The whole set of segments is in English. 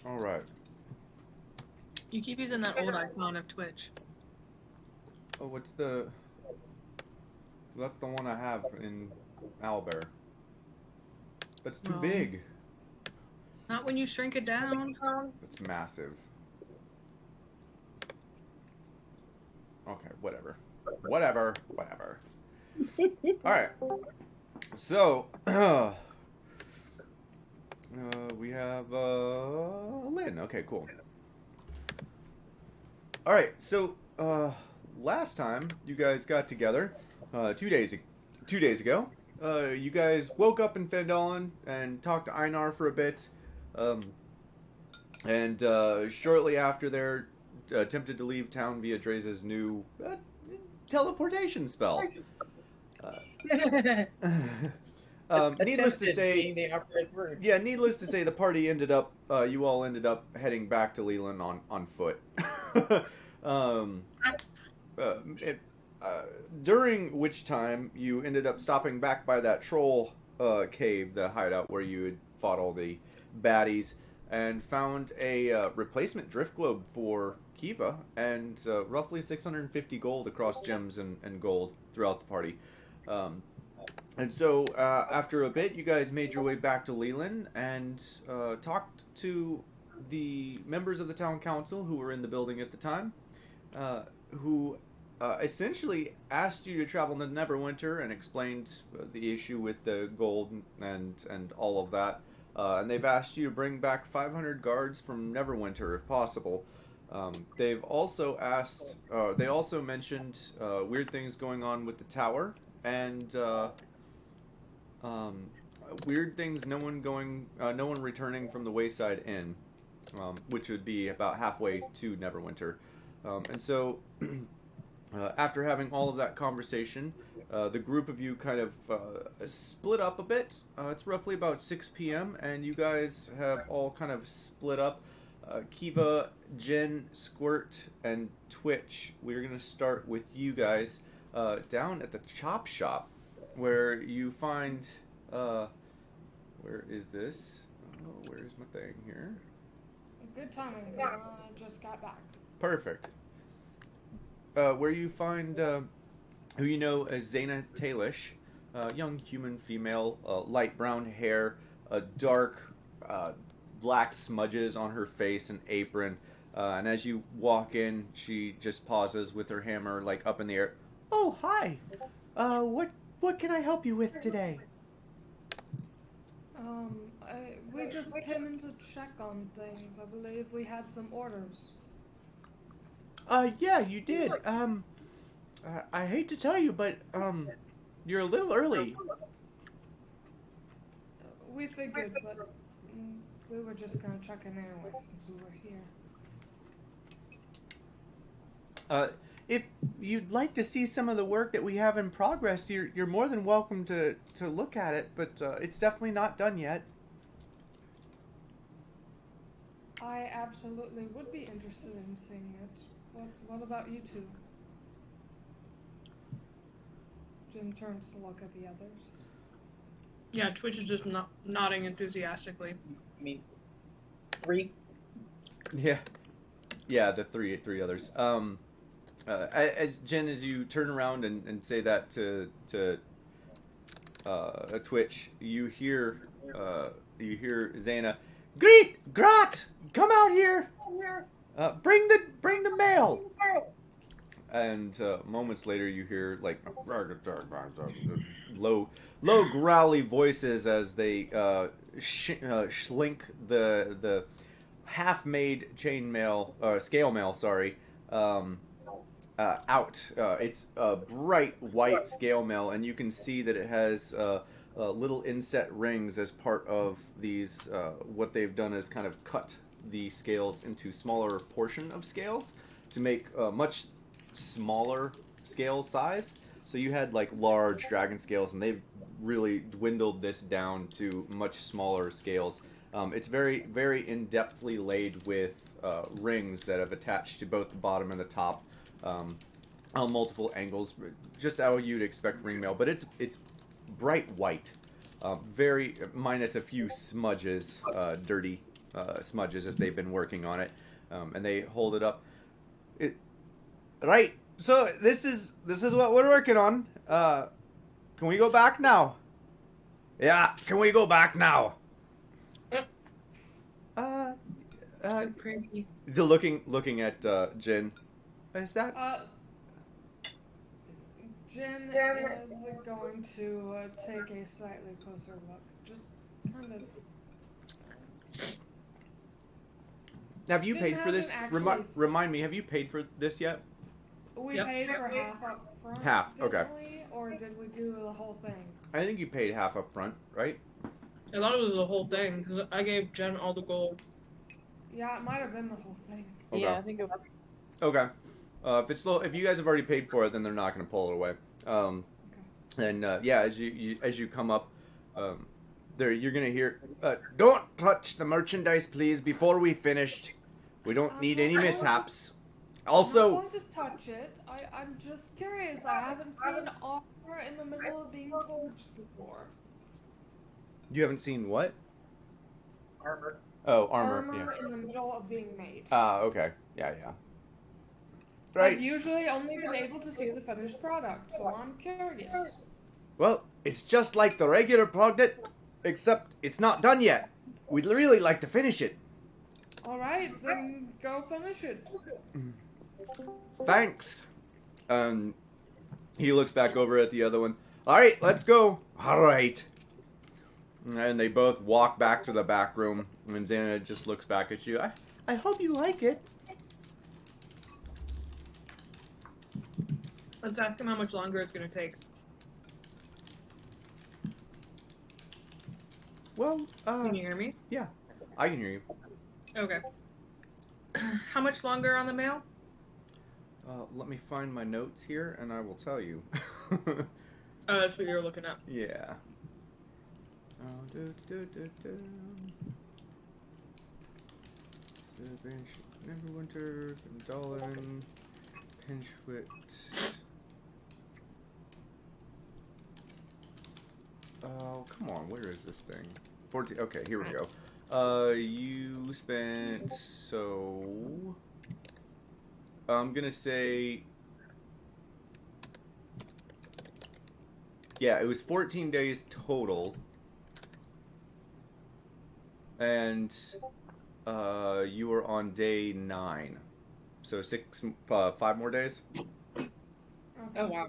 All right. You keep using that old icon of Twitch. Oh, what's the? That's the one I have in Owlbear. That's too Well, big. not when you shrink it down. That's massive. Okay, whatever. Whatever. Whatever. All right. So, we have Lynn. Okay, cool. All right. So, last time you guys got together, 2 days ago, you guys woke up in Fandolin and talked to Einar for a bit, um, and shortly after, they're attempted to leave town via Dreza's new teleportation spell. Uh, needless to Attempted say, being the operative word. yeah, needless to say, the party ended up, you all ended up heading back to Leland on foot. um, it, uh, during which time you ended up stopping back by that troll cave, the hideout where you had fought all the baddies, and found a replacement drift globe for Kiva and roughly 650 gold across gems and gold throughout the party. Um, and so, after a bit, you guys made your way back to Leland and talked to the members of the town council who were in the building at the time, who essentially asked you to travel to Neverwinter and explained the issue with the gold and all of that. And they've asked you to bring back 500 guards from Neverwinter if possible. They've also asked. They also mentioned weird things going on with the tower and um, weird things. No one returning from the Wayside Inn, which would be about halfway to Neverwinter. And so, after having all of that conversation, the group of you kind of split up a bit. It's roughly about 6 p.m., and you guys have all kind of split up. Kiva, Jen, Squirt, and Twitch. We're gonna start with you guys down at the chop shop, where you find. Where is this? Oh, where's my thing here? Good timing. I just got back. Perfect. Where you find who you know as Zaina Talish, young human female, light brown hair, dark black smudges on her face and apron. And as you walk in, she just pauses with her hammer like up in the air. Oh, hi. What can I help you with today? We just came in to check on things. I believe we had some orders. Yeah, you did. I hate to tell you, but you're a little early. We figured, but we were just gonna check in anyway since we were here. If you'd like to see some of the work that we have in progress, you're more than welcome to look at it, but it's definitely not done yet. I absolutely would be interested in seeing it. What about you two? Jim turns to look at the others. Yeah, Twitch is just nodding enthusiastically. I mean, 3. Yeah, the three others. As Jen, as you turn around and say that to a Twitch, you hear Zaina, Greet, Grat, come out here. Bring the mail. And moments later, you hear like low growly voices as they slink the half-made scale mail. Sorry. Out. It's a bright white scale mail, and you can see that it has little inset rings as part of these. What they've done is kind of cut the scales into smaller portion of scales to make much smaller scale size. So you had like large dragon scales, and they've really dwindled this down to much smaller scales. It's very, very in-depthly laid with rings that have attached to both the bottom and the top on multiple angles, just how you'd expect ring mail. But it's bright white, very minus a few smudges, dirty. smudges as they've been working on it, and they hold it up. Right. So this is what we're working on. Can we go back now? Yeah. Can we go back now? So pretty. Looking at Jin. Is that? Jin is going to take a slightly closer look. Just kind of. Have you Jin paid for this? hasn't actually Remind me. Have you paid for this yet? We Yep. paid for half up front. Half, didn't okay. we? Or did we do the whole thing? I think you paid half up front, right? I thought it was the whole thing because I gave Jen all the gold. Yeah, it might have been the whole thing. Okay. Yeah, I think it was. Okay. If you guys have already paid for it, then they're not going to pull it away. And yeah, as you come up, there you're going to hear, "Don't touch the merchandise, please, before we finished. We don't need any mishaps." I'm Also, not going to touch it. I'm just curious. I haven't seen armor in the middle of being forged before. you haven't seen what? Armor. Oh, armor. Armor Yeah. in the middle of being made. Okay. Yeah. I've Right. usually only been able to see the finished product, so I'm curious. Well, it's just like the regular product, except it's not done yet. We'd really like to finish it. Alright, then go finish it. Thanks. He looks back over at the other one. All right, let's go. All right. And they both walk back to the back room, and Xana just looks back at you. I hope you like it. Let's ask him how much longer it's gonna take. Well, Can you hear me? I can hear you. Okay. How much longer on the mail? Let me find my notes here, and I will tell you. Oh, that's what you're looking at. Yeah. Neverwinter, Dolan, Pinchwit. Oh, come on, where is this thing? 14. Okay, here we go. You spent, so I'm gonna say, yeah, it was 14 days total, and you were on day 9, so 5 more days. Okay. Oh wow.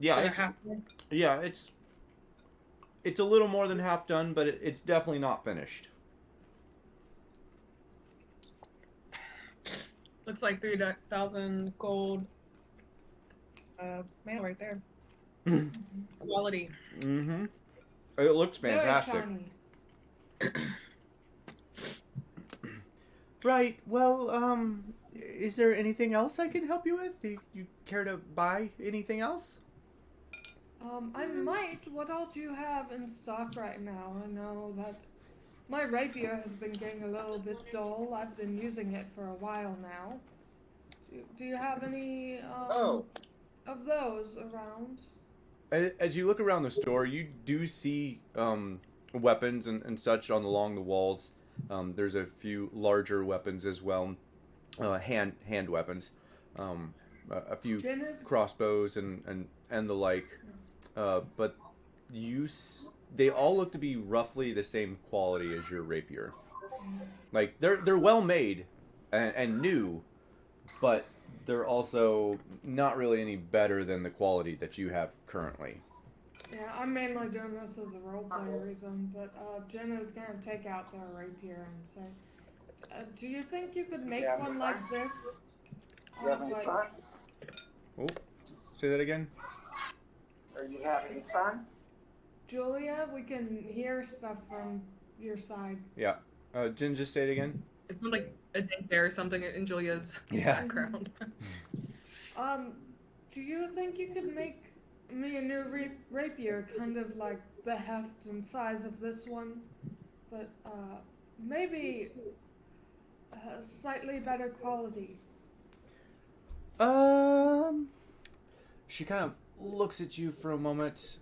Yeah, So it's, half- yeah, it's a little more than half done, but it's definitely not finished. Looks like 3,000 gold. Mail right there. Quality. Mm-hmm. It looks Very fantastic. shiny. Right. Well, is there anything else I can help you with? Do you care to buy anything else? I might. What all do you have in stock right now? I know that my rapier has been getting a little bit dull. I've been using it for a while now. Do you have any of those around? As you look around the store, you do see weapons and such along the walls. There's a few larger weapons as well, hand weapons, a few Jin is crossbows and the like. But they all look to be roughly the same quality as your rapier. Like they're well made and new, but they're also not really any better than the quality that you have currently. Yeah, I'm mainly doing this as a roleplay reason, but Jen is gonna take out their rapier and say, "Do you think you could make one like this?" You having Like, fun? Oh, say that again. Are you having fun? Julia, we can hear stuff from your side. Yeah. Jin, just say it again. It's not like a daycare or something in Julia's Yeah. background. Do you think you could make me a new rapier, kind of like the heft and size of this one, but maybe slightly better quality? She kind of looks at you for a moment.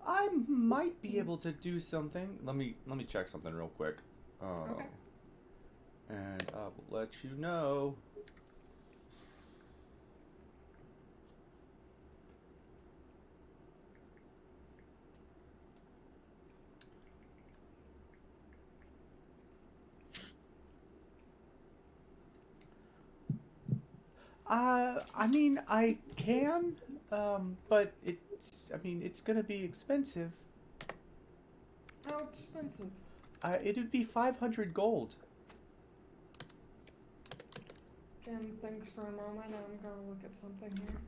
I might be able to do something. Let me check something real quick. Okay. And I will let you know. I mean, I can, but it's gonna be expensive. How expensive? It would be 500 gold. Jen thinks for a moment. I'm gonna look at something here.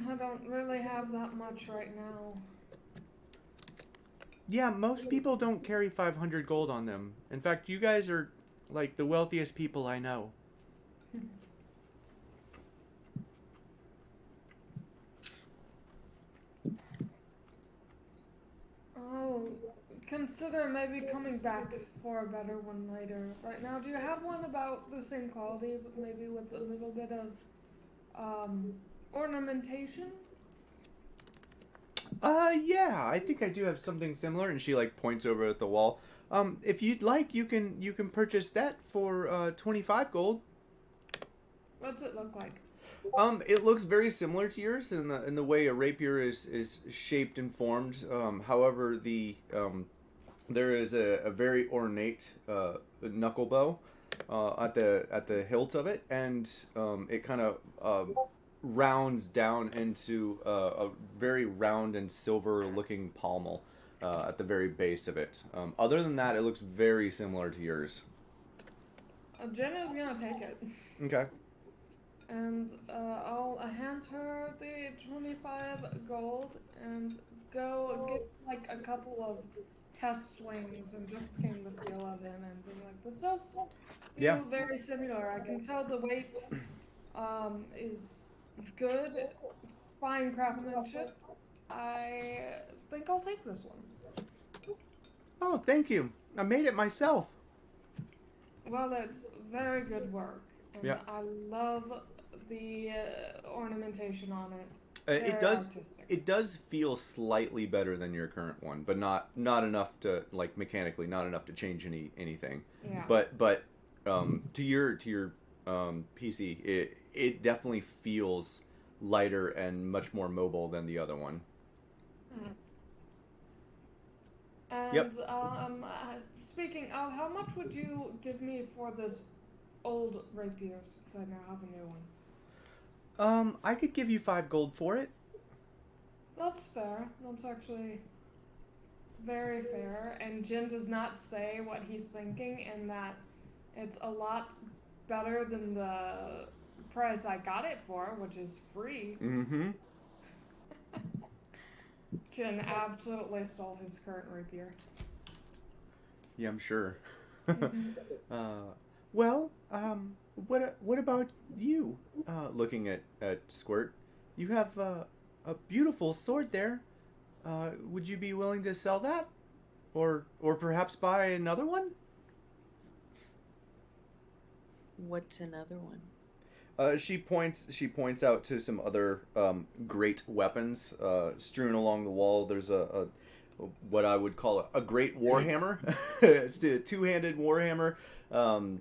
I don't really have that much right now. Yeah, most people don't carry 500 gold on them. In fact, you guys are like the wealthiest people I know. I'll consider maybe coming back for a better one later. Right now, do you have one about the same quality, but maybe with a little bit of ornamentation? Yeah, I think I do have something similar, and she like points over at the wall. If you'd like, you can purchase that for 25 gold. What's it look like? It looks very similar to yours in the way a rapier is shaped and formed. However, there is a very ornate knuckle bow at the hilt of it, and it kind of rounds down into a very round and silver-looking pommel at the very base of it. Other than that, it looks very similar to yours. Jenna's gonna take it. Okay. And I'll hand her the 25 gold and go get like a couple of test swings and just gain the feel of it and be like, this does feel Yeah. very similar. I can tell the weight is good, fine craftsmanship. I think I'll take this one. Oh, thank you. I made it myself. Well, it's very good work, and Yeah. I love the ornamentation on it. It Very does. artistic. It does feel slightly better than your current one, but not enough to like mechanically, not enough to change anything. Yeah. But to your PC, it definitely feels lighter and much more mobile than the other one. And Yep. speaking of, how much would you give me for this old rapier since I now have a new one? I could give you 5 gold for it. That's fair. That's actually very fair. And Jin does not say what he's thinking, and that it's a lot better than the price I got it for, which is free. Mm-hmm. Jin absolutely stole his current rapier. Yeah, I'm sure. Mhm. Well, what about you? Looking at Squirt, you have a beautiful sword there. Would you be willing to sell that, or perhaps buy another one? What's another one? She points out to some other great weapons strewn along the wall. There's a what I would call a great warhammer. It's a two-handed warhammer,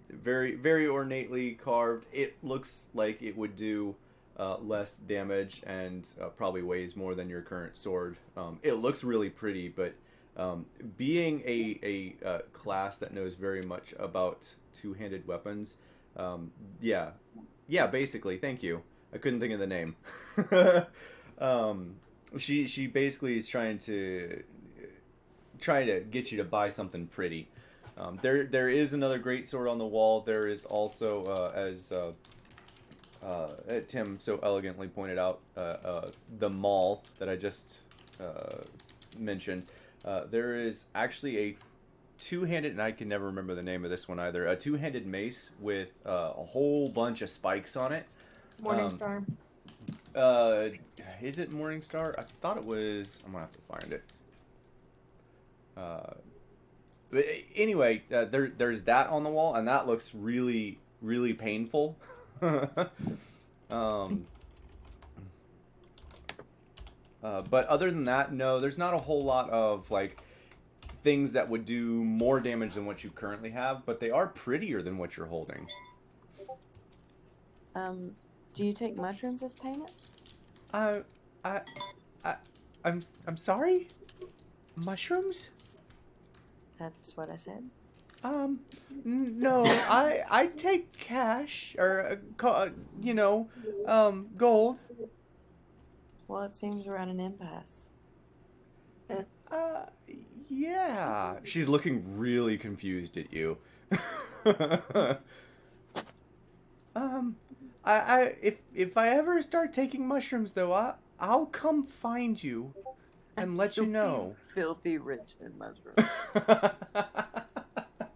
very very ornately carved. It looks like it would do less damage and probably weighs more than your current sword. It looks really pretty, but being a class that knows very much about two-handed weapons, yeah, basically. Thank you. I couldn't think of the name. She basically is trying to get you to buy something pretty. There is another great sword on the wall. There is also, as Tim so elegantly pointed out, the maul that I just mentioned. There is actually a two-handed, and I can never remember the name of this one either, a two-handed mace with a whole bunch of spikes on it. Morningstar. Is it Morningstar? I thought it was. I'm gonna have to find it. But anyway, there's that on the wall, and that looks really really painful. But other than that, no, there's not a whole lot of like things that would do more damage than what you currently have, but they are prettier than what you're holding. Do you take mushrooms as payment? I, I, I'm sorry. Mushrooms? That's what I said. No, I take cash or gold. Well, it seems we're at an impasse. Uh, yeah. She's looking really confused at you. If I ever start taking mushrooms though, I'll come find you and let you know. Filthy rich in mushrooms.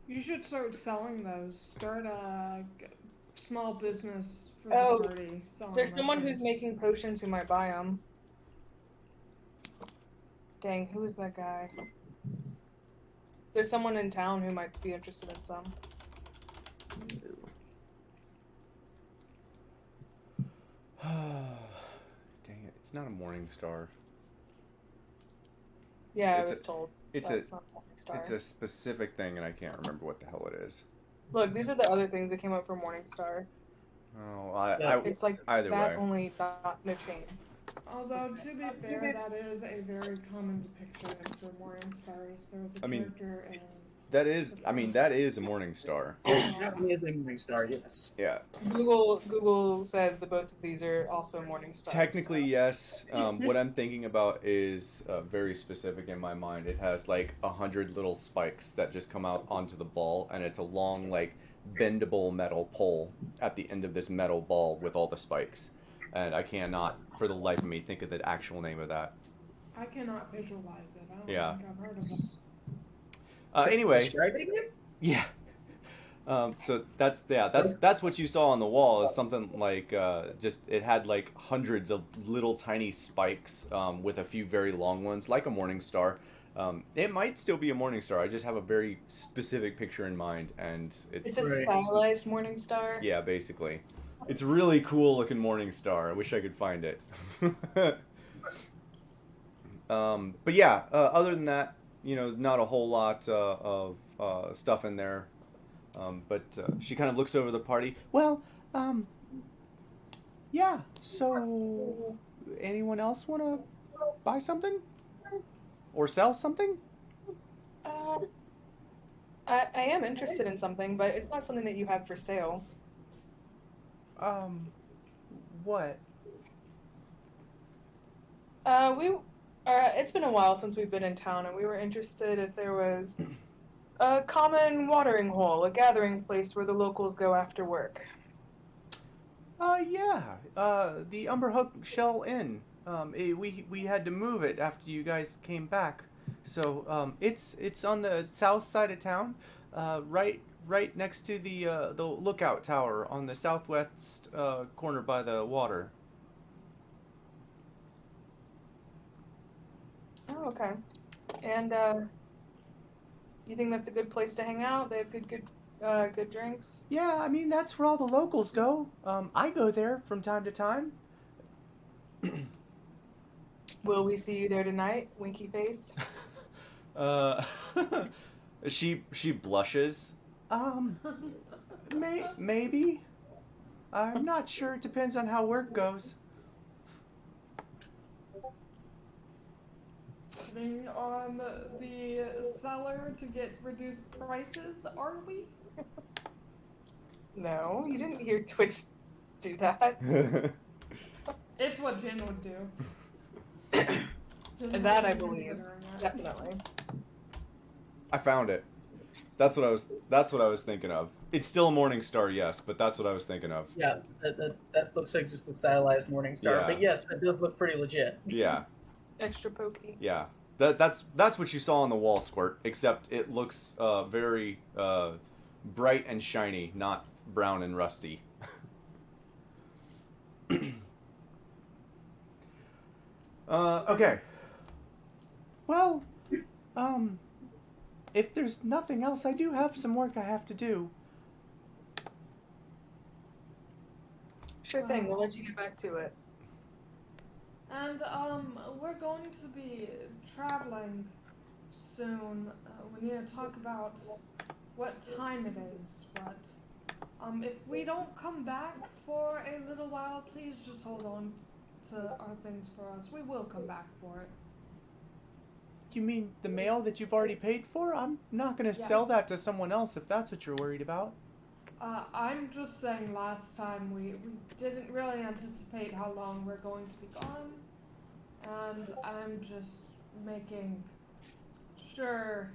You should start selling those. Start a small business for Oh, the party. selling There's someone who's mushrooms. making potions who might buy them. Dang, who is that guy? There's someone in town who might be interested in some. Dang it! It's not a morning star. Yeah, It's I was told. It's That's not Morningstar. It's a specific thing, and I can't remember what the hell it is. Look, these are the other things that came up for Morningstar. Oh, It's like either that way. only not no chain. Although, to be fair, that is a very common depiction for morning stars. There's a character in... That is a morning star. It definitely is a morning star, yes. Yeah. Google says that both of these are also Morningstars. Technically, yes. What I'm thinking about is very specific in my mind. It has like 100 little spikes that just come out onto the ball, and it's a long, like, bendable metal pole at the end of this metal ball with all the spikes. And I cannot, for the life of me, think of the actual name of that. I cannot visualize it. I don't Yeah. think I've heard of it. Anyway, Describing it? yeah. So that's what you saw on the wall is something like just it had like hundreds of little tiny spikes with a few very long ones, like a morning star. It might still be a morning star. I just have a very specific picture in mind, and It's it's a Right. stylized Morningstar. yeah, basically, it's a really cool looking morning star. I wish I could find it. But yeah, other than that, not a whole lot of stuff in there. But she kind of looks over the party. Well, yeah. So, anyone else want to buy something or sell something? I am interested in something, but it's not something that you have for sale. What? It's been a while since we've been in town, and we were interested if there was a common watering hole, a gathering place where the locals go after work. Yeah. The Umberhook Shell Inn. We had to move it after you guys came back. So, it's on the south side of town, right next to the lookout tower on the southwest corner by the water. Oh, okay. And you think that's a good place to hang out? They have good drinks. Yeah, I mean that's where all the locals go. I go there from time to time. Will we see you there tonight? Winky face. Uh, she blushes. Maybe. I'm not sure. It depends on how work goes. Being on the seller to get reduced prices, are we? No, you didn't hear Twitch do that. It's what Jin would do. Jin That would I be believe. considering that. Definitely. I found it. That's what I was thinking of. It's still a morning star, yes, but that's what I was thinking of. Yeah, that looks like just a stylized morning star. Yeah. But yes, that does look pretty legit. Yeah. Extra pokey. Yeah. That's what you saw on the wall, Squirt, except it looks very bright and shiny, not brown and rusty. Okay. Well, if there's nothing else, I do have some work I have to do. Sure thing. We'll let you get back to it. And we're going to be traveling soon. We need to talk about what time it is, but if we don't come back for a little while, please just hold on to our things for us. We will come back for it. You mean the mail that you've already paid for? I'm not going to sell Yes. that to someone else if that's what you're worried about. I'm just saying last time we didn't really anticipate how long we're going to be gone, and I'm just making sure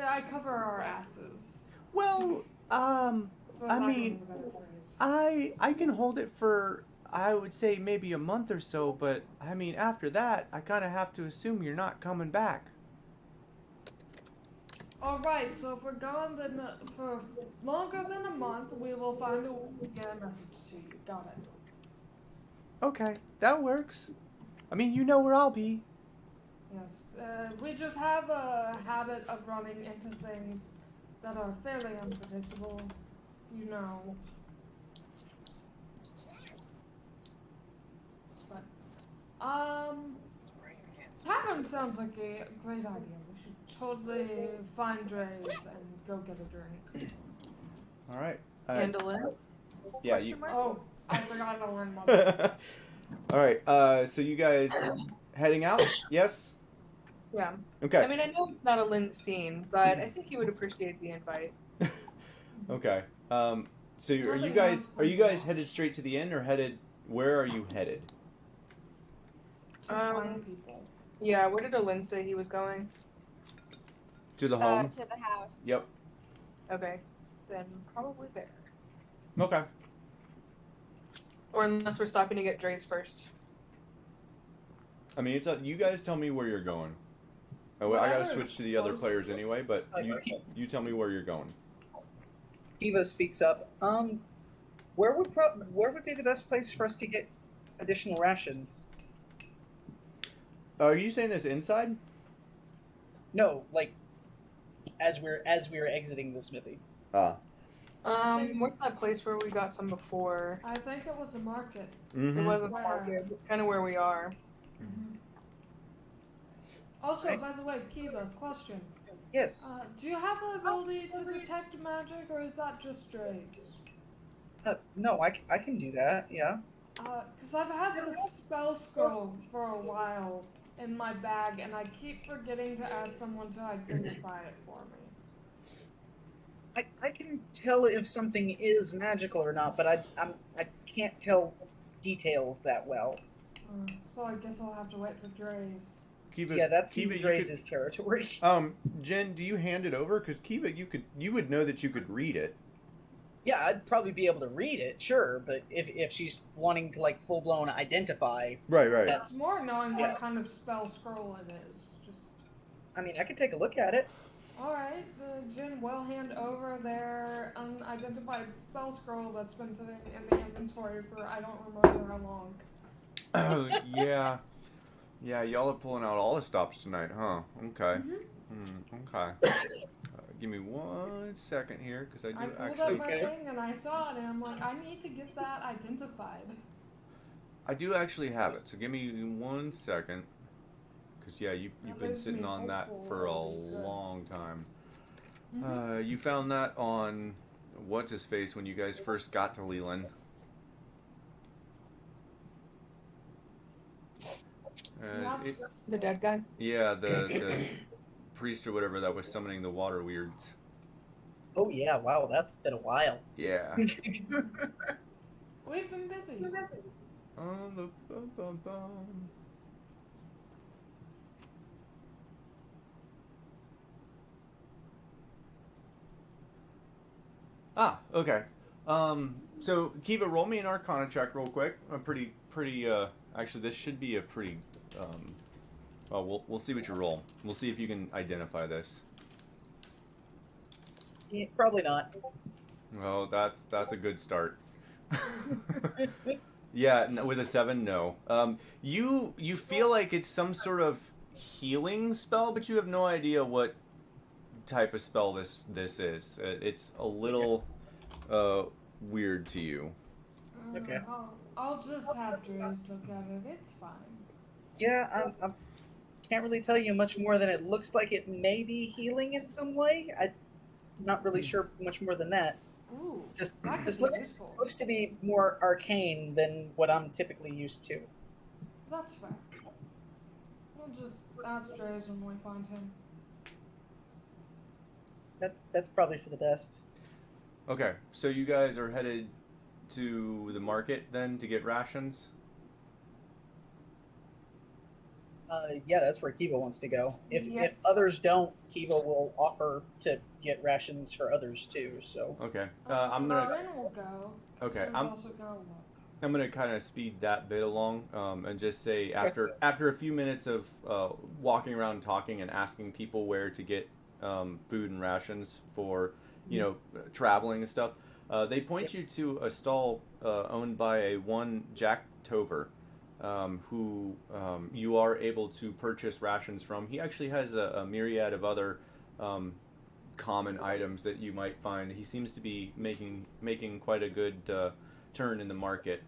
I cover our asses. Well, For I lack mean, of a better phrase. I can hold it for, I would say, maybe a month or so, but I mean, after that, I kind of have to assume you're not coming back. Alright, so if we're gone then for longer than a month, we will find a way to get a message to you. Got it. Okay, that works. I mean, you know where I'll be. Yes. We just have a habit of running into things that are fairly unpredictable. You know. But, Tavern sounds like a great idea. We should totally find Dre's and go get a drink. All right. Mandolin? Yeah, Question you. mark? Oh, I forgot to learn one. All right. So you guys heading out? Yes. Yeah. Okay. I mean, I know it's not a Lynn scene, but I think he would appreciate the invite. Okay. So are you Nothing guys else. headed straight to the inn or headed? Where are you headed? To find people. Yeah, where did Lynn say he was going? To the home. To the house. Yep. Okay, then probably there. Okay. Or unless we're stopping to get Dre's first. I mean, it's you guys tell me where you're going. Oh, I gotta switch to the other players anyway, but you tell me where you're going. Eva speaks up. Where would be the best place for us to get additional rations? Are you saying this inside? No, like as we're exiting the smithy. What's that place where we got some before? I think it was the market. Mm-hmm. It wasn't the Where? market, kind of where we are. Also, Right. by the way, Kiva, question. Yes. Do you have the ability to detect magic, or is that just Dre's? No, I can do that. Yeah. Because I've had this spell scroll for a while in my bag, and I keep forgetting to ask someone to identify it for me. I can tell if something is magical or not, but I can't tell details that well. So I guess I'll have to wait for Dre's. Kiva, Yeah, that's Kiva, Dre's territory. Jen, do you hand it over? Because Kiva, you would know that you could read it. Yeah, I'd probably be able to read it, sure, but if she's wanting to like full blown identify, Right. It's more knowing what kind of spell scroll it is. Just. I mean, I can take a look at it. Alright, Jen will hand over their unidentified spell scroll that's been sitting in the inventory for I don't remember how long. Oh, yeah. Yeah, y'all are pulling out all the stops tonight, huh? Okay. Okay. Give me 1 second here, because I I do pulled actually... up my thing and I saw it and I'm like, I need to get that identified. I do actually have it, so give me 1 second. Because, yeah, you've That been leaves sitting me on that hopeful for a it'll be good. long time. You found that on... What's-his-face when you guys first got to Leland? That's- The dead guy? Yeah, the priest or whatever that was summoning the water weirds. Oh yeah, wow, that's been a while. Yeah. We've been busy. Okay. So Kiva, roll me an Arcana check real quick. A pretty. Actually, this should be a pretty. Well, we'll see what you roll. We'll see if you can identify this. Yeah, probably not. Well, that's a good start. Yeah, no, with a 7, no. You feel like it's some sort of healing spell, but you have no idea what type of spell this is. It's a little weird to you. Okay. I'll just have Drews look at it. It's fine. Yeah, I can't really tell you much more than it looks like it may be healing in some way. I'm not really sure much more than that. Ooh, Just that could this be looks useful. looks to be more arcane than what I'm typically used to. That's fair. We'll just ask Drews when we find him. That's probably for the best. Okay, so you guys are headed to the market then to get rations? Yeah, that's where Kiva wants to go. If Yep. if others don't, Kiva will offer to get rations for others too. So Okay, I'm gonna. Ren will go. Okay, Ren's I'm also gonna look. I'm gonna kind of speed that bit along, and just say after a few minutes of walking around, talking, and asking people where to get food and rations for traveling and stuff, they point you to a stall owned by a one Jack Tover, who you are able to purchase rations from. He actually has a myriad of other common items that you might find. He seems to be making quite a good turn in the market,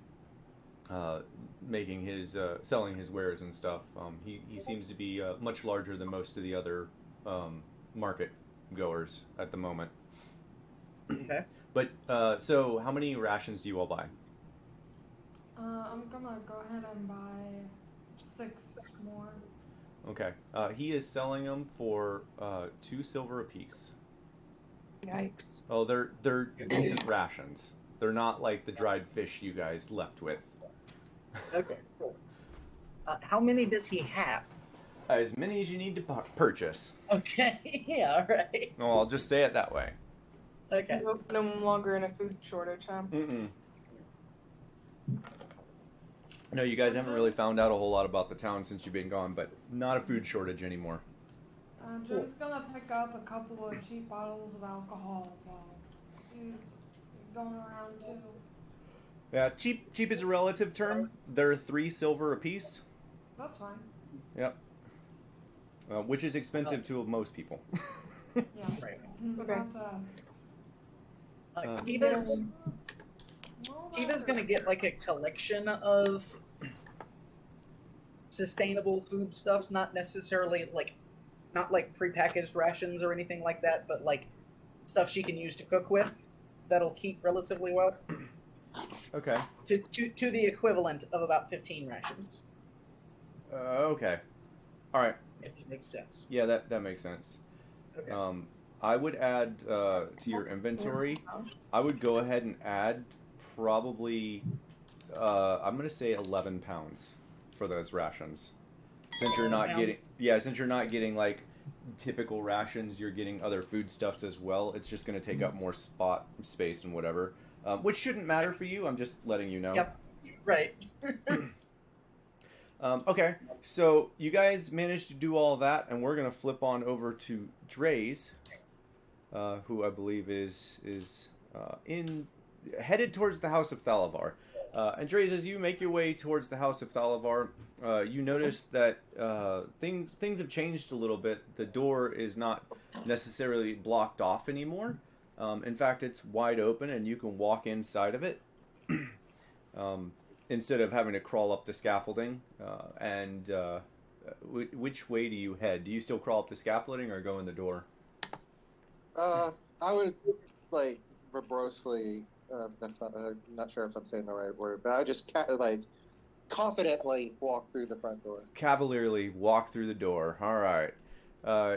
making his selling his wares and stuff. He seems to be much larger than most of the other market goers at the moment. okay. But so how many rations do you all buy? I'm gonna go ahead and buy 6 more. Okay, he is selling them for 2 silver apiece. Yikes. Oh, they're decent rations. They're not like the dried fish you guys left with. Okay. Cool. How many does he have? As many as you need to purchase. Okay. Yeah. All right. No, I'll just say it that way. Okay. No longer in a food shortage, huh? Mm-mm. No, you guys haven't really found out a whole lot about the town since you've been gone, but not a food shortage anymore. Jim's gonna pick up a couple of cheap bottles of alcohol while he's going around too. Yeah, cheap is a relative term. They're 3 silver apiece. That's fine. Yep. Which is expensive to most people. Yeah. Right. Okay. Not to us. Kiva's Well, Kiva's that's gonna get like a collection of sustainable foodstuffs, not necessarily not like prepackaged rations or anything like that, but like stuff she can use to cook with that'll keep relatively well. Okay. To the equivalent of about 15 rations, Okay. All right. if that makes sense. Yeah, that makes sense. Okay. I would add to your inventory. I would go ahead and add probably I'm gonna say 11 pounds for those rations. Since you're not getting like typical rations, you're getting other foodstuffs as well. It's just gonna take up more space and whatever, which shouldn't matter for you. I'm just letting you know. Yep. Right. Okay, so you guys managed to do all that, and we're gonna flip on over to Dre's, who I believe is headed towards the House of Thalavar. And Dre's, as you make your way towards the House of Thalavar, you notice that things have changed a little bit. The door is not necessarily blocked off anymore. In fact, it's wide open, and you can walk inside of it. Instead of having to crawl up the scaffolding. Which way do you head? Do you still crawl up the scaffolding or go in the door? I would like verbosely. That's not. I'm not sure if I'm saying the right word, but I would just confidently walk through the front door. Cavalierly walk through the door. All right.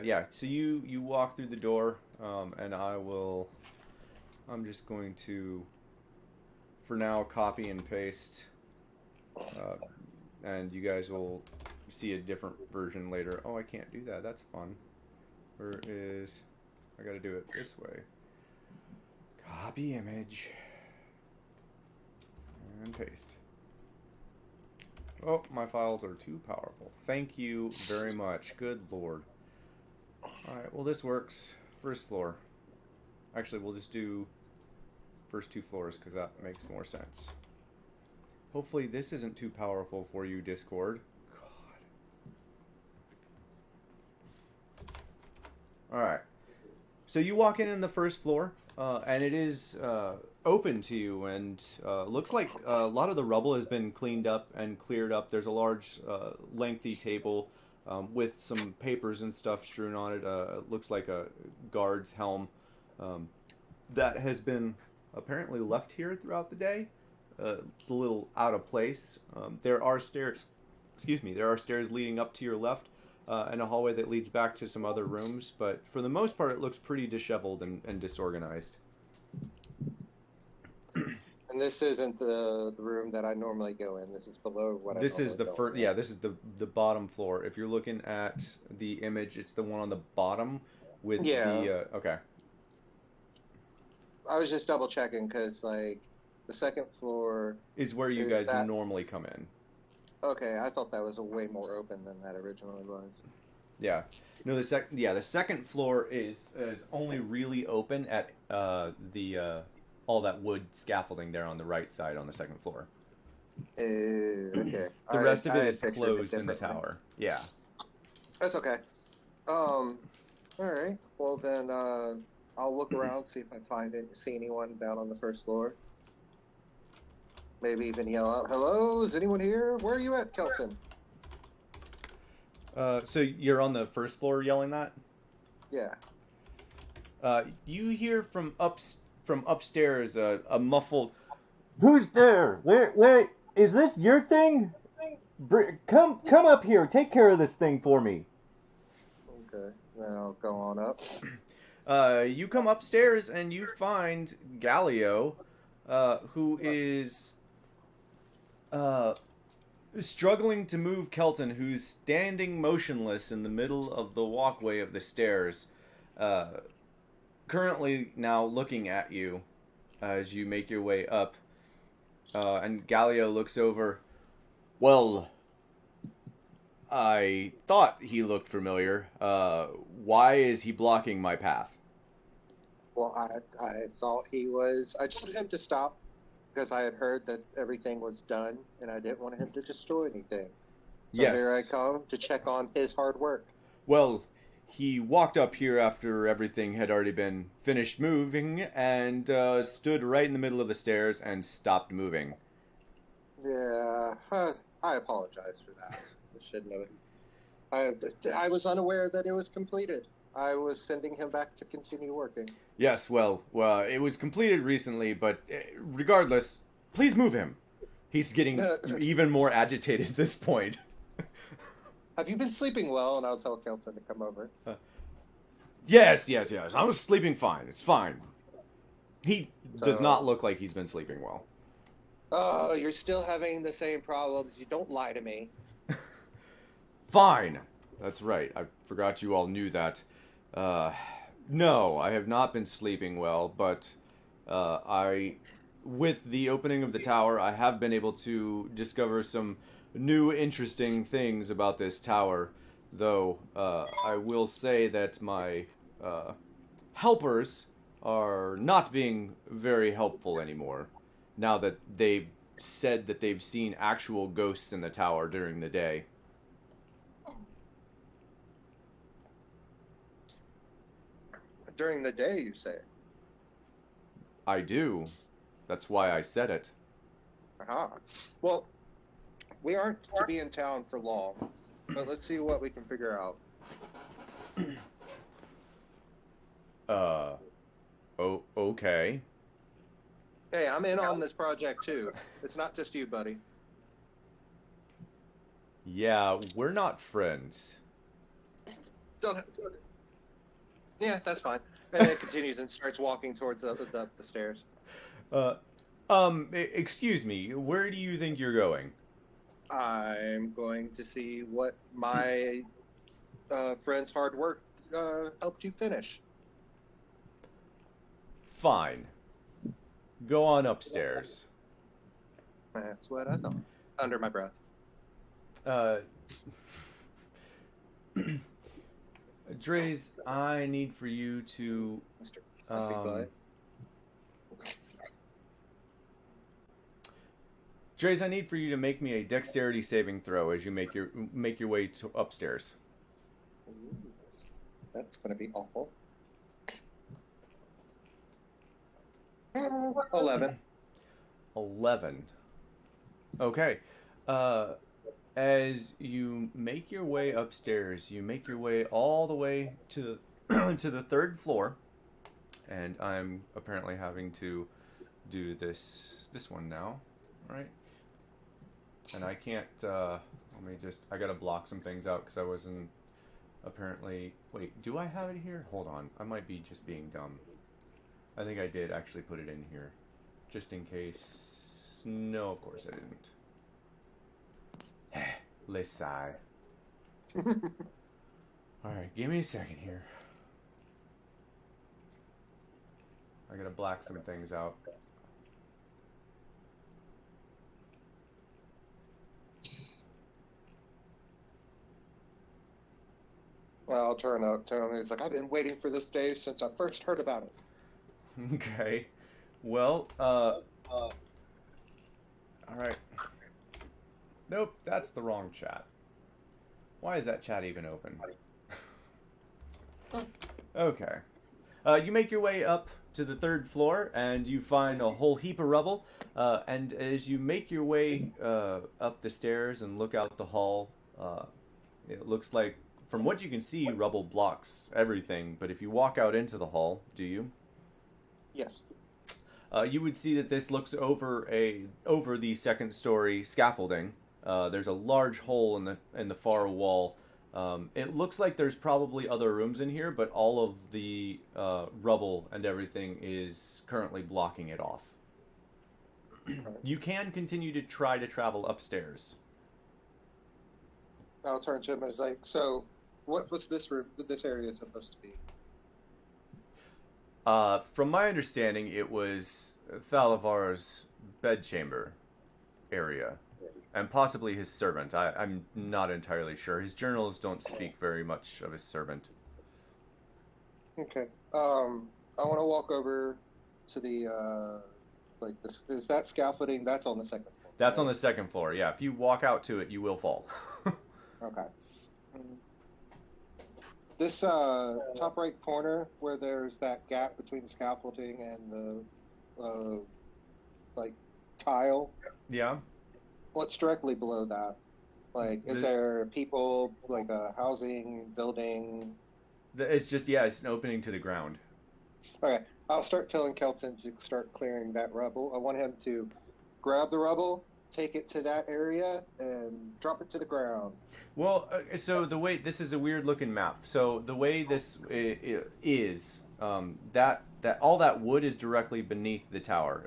Yeah. So you walk through the door, and I'm just going to, for now, copy and paste. And you guys will see a different version later. Oh, I can't do that. That's fun. Where is... I gotta do it this way. Copy image. And paste. Oh, my files are too powerful. Thank you very much. Good lord. Alright, well this works. First floor. Actually, we'll just do first 2 floors because that makes more sense. Hopefully this isn't too powerful for you, Discord. God. Alright. So you walk in the first floor, and it is open to you, and looks like a lot of the rubble has been cleaned up and cleared up. There's a large, lengthy table with some papers and stuff strewn on it. It looks like a guard's helm that has been apparently left here throughout the day. It's a little out of place. There are stairs. Excuse me. There are stairs leading up to your left. And a hallway that leads back to some other rooms, but for the most part, it looks pretty disheveled and disorganized. And this isn't the room that I normally go in. This is below what This I is the normally first. go in. Yeah, this is the bottom floor. If you're looking at the image, it's the one on the bottom with the. Okay. I was just double checking because like the second floor. Is where you Is guys that- normally come in. Okay, I thought that was a way more open than that originally was. Yeah. No, the second floor is only really open at the all that wood scaffolding there on the right side on the second floor. Okay. The rest of I it had is pictured it closed in the differently. tower. Yeah. That's okay. All right. Well then, I'll look around, see if I see anyone down on the first floor. Maybe even yell out, "Hello, is anyone here? Where are you at, Kelton?" So you're on the first floor yelling that? Yeah. You hear from upstairs a muffled, "Who's there? Where is this your thing? Come up here. Take care of this thing for me." Okay. Then I'll go on up. You come upstairs and you find Galio, who is struggling to move Kelton, who's standing motionless in the middle of the walkway of the stairs, currently now looking at you as you make your way up. And Galio looks over. "Well, I thought he looked familiar. Why is he blocking my path?" Well, I thought he was. I told him to stop because I had heard that everything was done, and I didn't want him to destroy anything. So Yes. here I come to check on his hard work. Well, he walked up here after everything had already been finished moving and stood right in the middle of the stairs and stopped moving. Yeah, I apologize for that. I shouldn't have. I was unaware that it was completed. I was sending him back to continue working. Yes, well, it was completed recently, but regardless, please move him. He's getting even more agitated at this point. Have you been sleeping well? And I'll tell Kelton to come over. Yes. I was sleeping fine. It's fine. He does So- not look like he's been sleeping well. Oh, you're still having the same problems. You don't lie to me. Fine. That's right. I forgot you all knew that. No, I have not been sleeping well, but with the opening of the tower, I have been able to discover some new interesting things about this tower, though I will say that my helpers are not being very helpful anymore, now that they've said that they've seen actual ghosts in the tower during the day. During the day, you say. I do. That's why I said it. Aha. Well, we aren't to be in town for long, but let's see what we can figure out. Oh, okay. Hey, I'm in on this project too. It's not just you, buddy. Yeah, we're not friends. Don't. Yeah, that's fine. And then it continues and starts walking towards the stairs. Excuse me, where do you think you're going? I'm going to see what my friend's hard work helped you finish. Fine. Go on upstairs. That's what I thought. Under my breath. Dre's, I need for you to, Mr. Big Butt. Dre's, I need for you to make me a dexterity saving throw as you make your way to upstairs. Ooh, that's going to be awful. 11. 11. Okay. As you make your way upstairs, you make your way all the way to to the third floor, and I'm apparently having to do this one now, right? And I can't. Let me just. I gotta block some things out because I wasn't apparently. Wait, do I have it here? Hold on. I might be just being dumb. I think I did actually put it in here, just in case. No, of course I didn't. Let's sigh. Alright, give me a second here. I gotta black some things out. Well, I'll turn to him. He's like, I've been waiting for this day since I first heard about it. Okay. Well, alright. Nope, that's the wrong chat. Why is that chat even open? Okay. You make your way up to the third floor, and you find a whole heap of rubble. And as you make your way up the stairs and look out the hall, it looks like, from what you can see, rubble blocks everything. But if you walk out into the hall, do you? Yes. You would see that this looks over the second story scaffolding. There's a large hole in the far wall. It looks like there's probably other rooms in here, but all of the rubble and everything is currently blocking it off. You can continue to try to travel upstairs. I'll turn to him and it's like, so what was this room, this area supposed to be? From my understanding, it was Thalavar's bedchamber area. And possibly his servant. I'm not entirely sure. His journals don't speak very much of his servant. Okay. I want to walk over to the, like, this, is that scaffolding? That's on the second floor. That's right? On the second floor, yeah. If you walk out to it, you will fall. Okay. This top right corner where there's that gap between the scaffolding and the, like, tile. Yeah. What's directly below that? Like, is there people, like a housing, building? It's just, yeah, it's an opening to the ground. Okay, I'll start telling Kelton to start clearing that rubble. I want him to grab the rubble, take it to that area, and drop it to the ground. Well, so the way, this is a weird looking map. So the way this is, that all that wood is directly beneath the tower.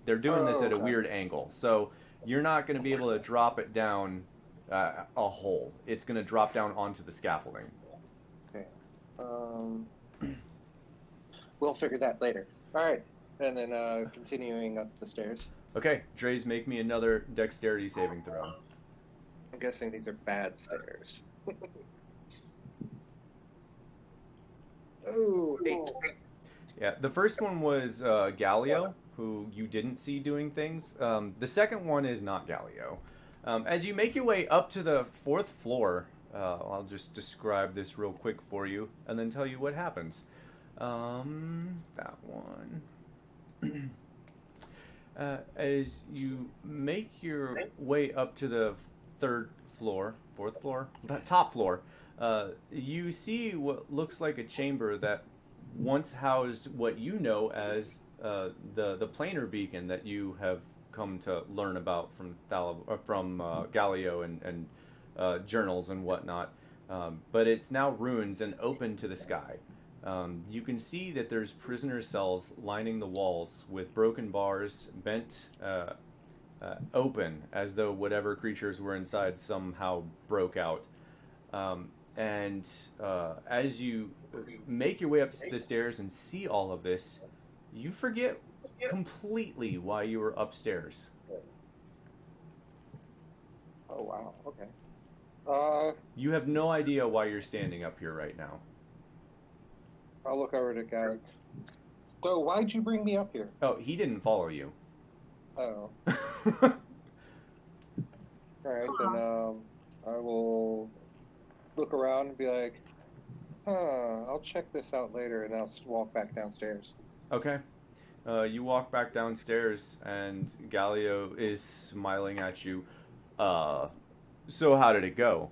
They're doing this at a weird angle. So you're not going to be able to drop it down a hole. It's going to drop down onto the scaffolding. Okay. We'll figure that later. All right. And then continuing up the stairs. Okay. Dre's, make me another dexterity saving throw. I'm guessing these are bad stairs. Oh, 8. Yeah, the first one was Galio, who you didn't see doing things. The second one is not Galio. As you make your way up to the fourth floor, I'll just describe this real quick for you and then tell you what happens. That one. As you make your way up to the fourth floor, the top floor, you see what looks like a chamber that once housed what you know as the planar beacon that you have come to learn about from Galio and journals and whatnot. But it's now ruins and open to the sky. You can see that there's prisoner cells lining the walls with broken bars bent open as though whatever creatures were inside somehow broke out. And as you make your way up the stairs and see all of this, you forget completely why you were upstairs. Oh, wow. Okay. You have no idea why you're standing up here right now. I'll look over to guys. So, why'd you bring me up here? Oh, he didn't follow you. Oh. Alright, then, I will look around and be like, I'll check this out later, and I'll walk back downstairs. Okay. You walk back downstairs, and Galio is smiling at you. So how did it go?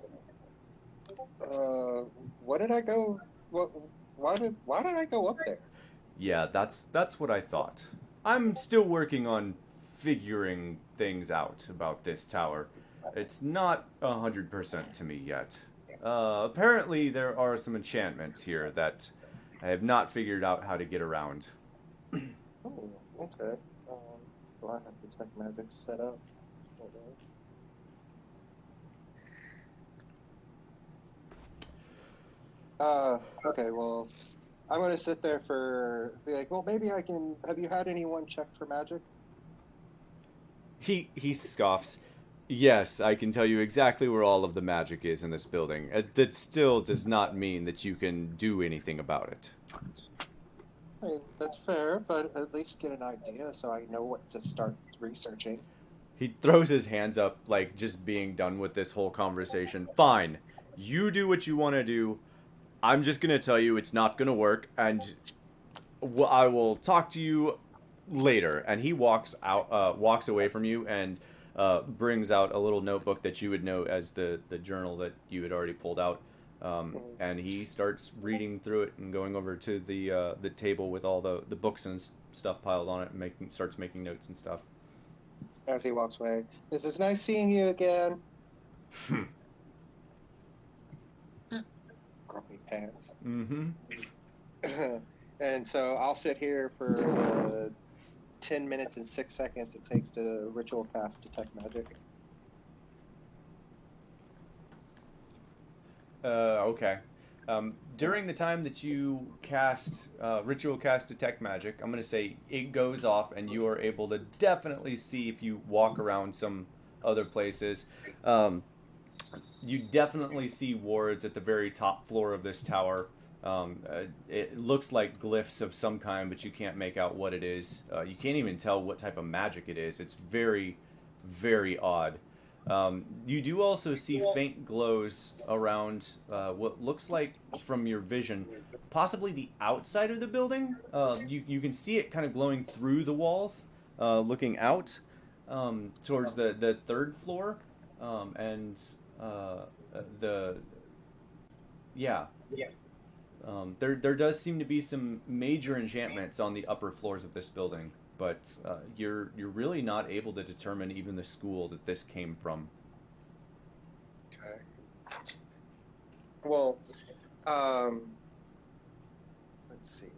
What did I go? What? Why did I go up there? Yeah, that's what I thought. I'm still working on figuring things out about this tower. It's not 100% to me yet. Apparently there are some enchantments here that I have not figured out how to get around. Oh, okay. Do I have detect magic set up? Hold on. Okay, well, I'm gonna sit there be like, well, maybe I can. Have you had anyone check for magic? He scoffs. Yes, I can tell you exactly where all of the magic is in this building. That still does not mean that you can do anything about it. I mean, that's fair, but at least get an idea so I know what to start researching. He throws his hands up, like just being done with this whole conversation. Fine, you do what you want to do. I'm just gonna tell you it's not gonna work, and I will talk to you later. And he walks away from you, and brings out a little notebook that you would know as the journal that you had already pulled out. And he starts reading through it and going over to the table with all the books and stuff piled on it, and starts making notes and stuff. As he walks away, this is nice seeing you again. Grumpy pants. Mm-hmm. And so I'll sit here for the 10 minutes and 6 seconds it takes to ritual cast detect magic. Okay. During the time that you cast ritual cast detect magic, I'm gonna say it goes off, and you are able to definitely see if you walk around some other places. You definitely see wards at the very top floor of this tower. It looks like glyphs of some kind, but you can't make out what it is. You can't even tell what type of magic it is. It's very, very odd. You do also see faint glows around what looks like, from your vision, possibly the outside of the building. You can see it kind of glowing through the walls, looking out towards the third floor, and there does seem to be some major enchantments on the upper floors of this building, but you're really not able to determine even the school that this came from. Okay. Well, let's see.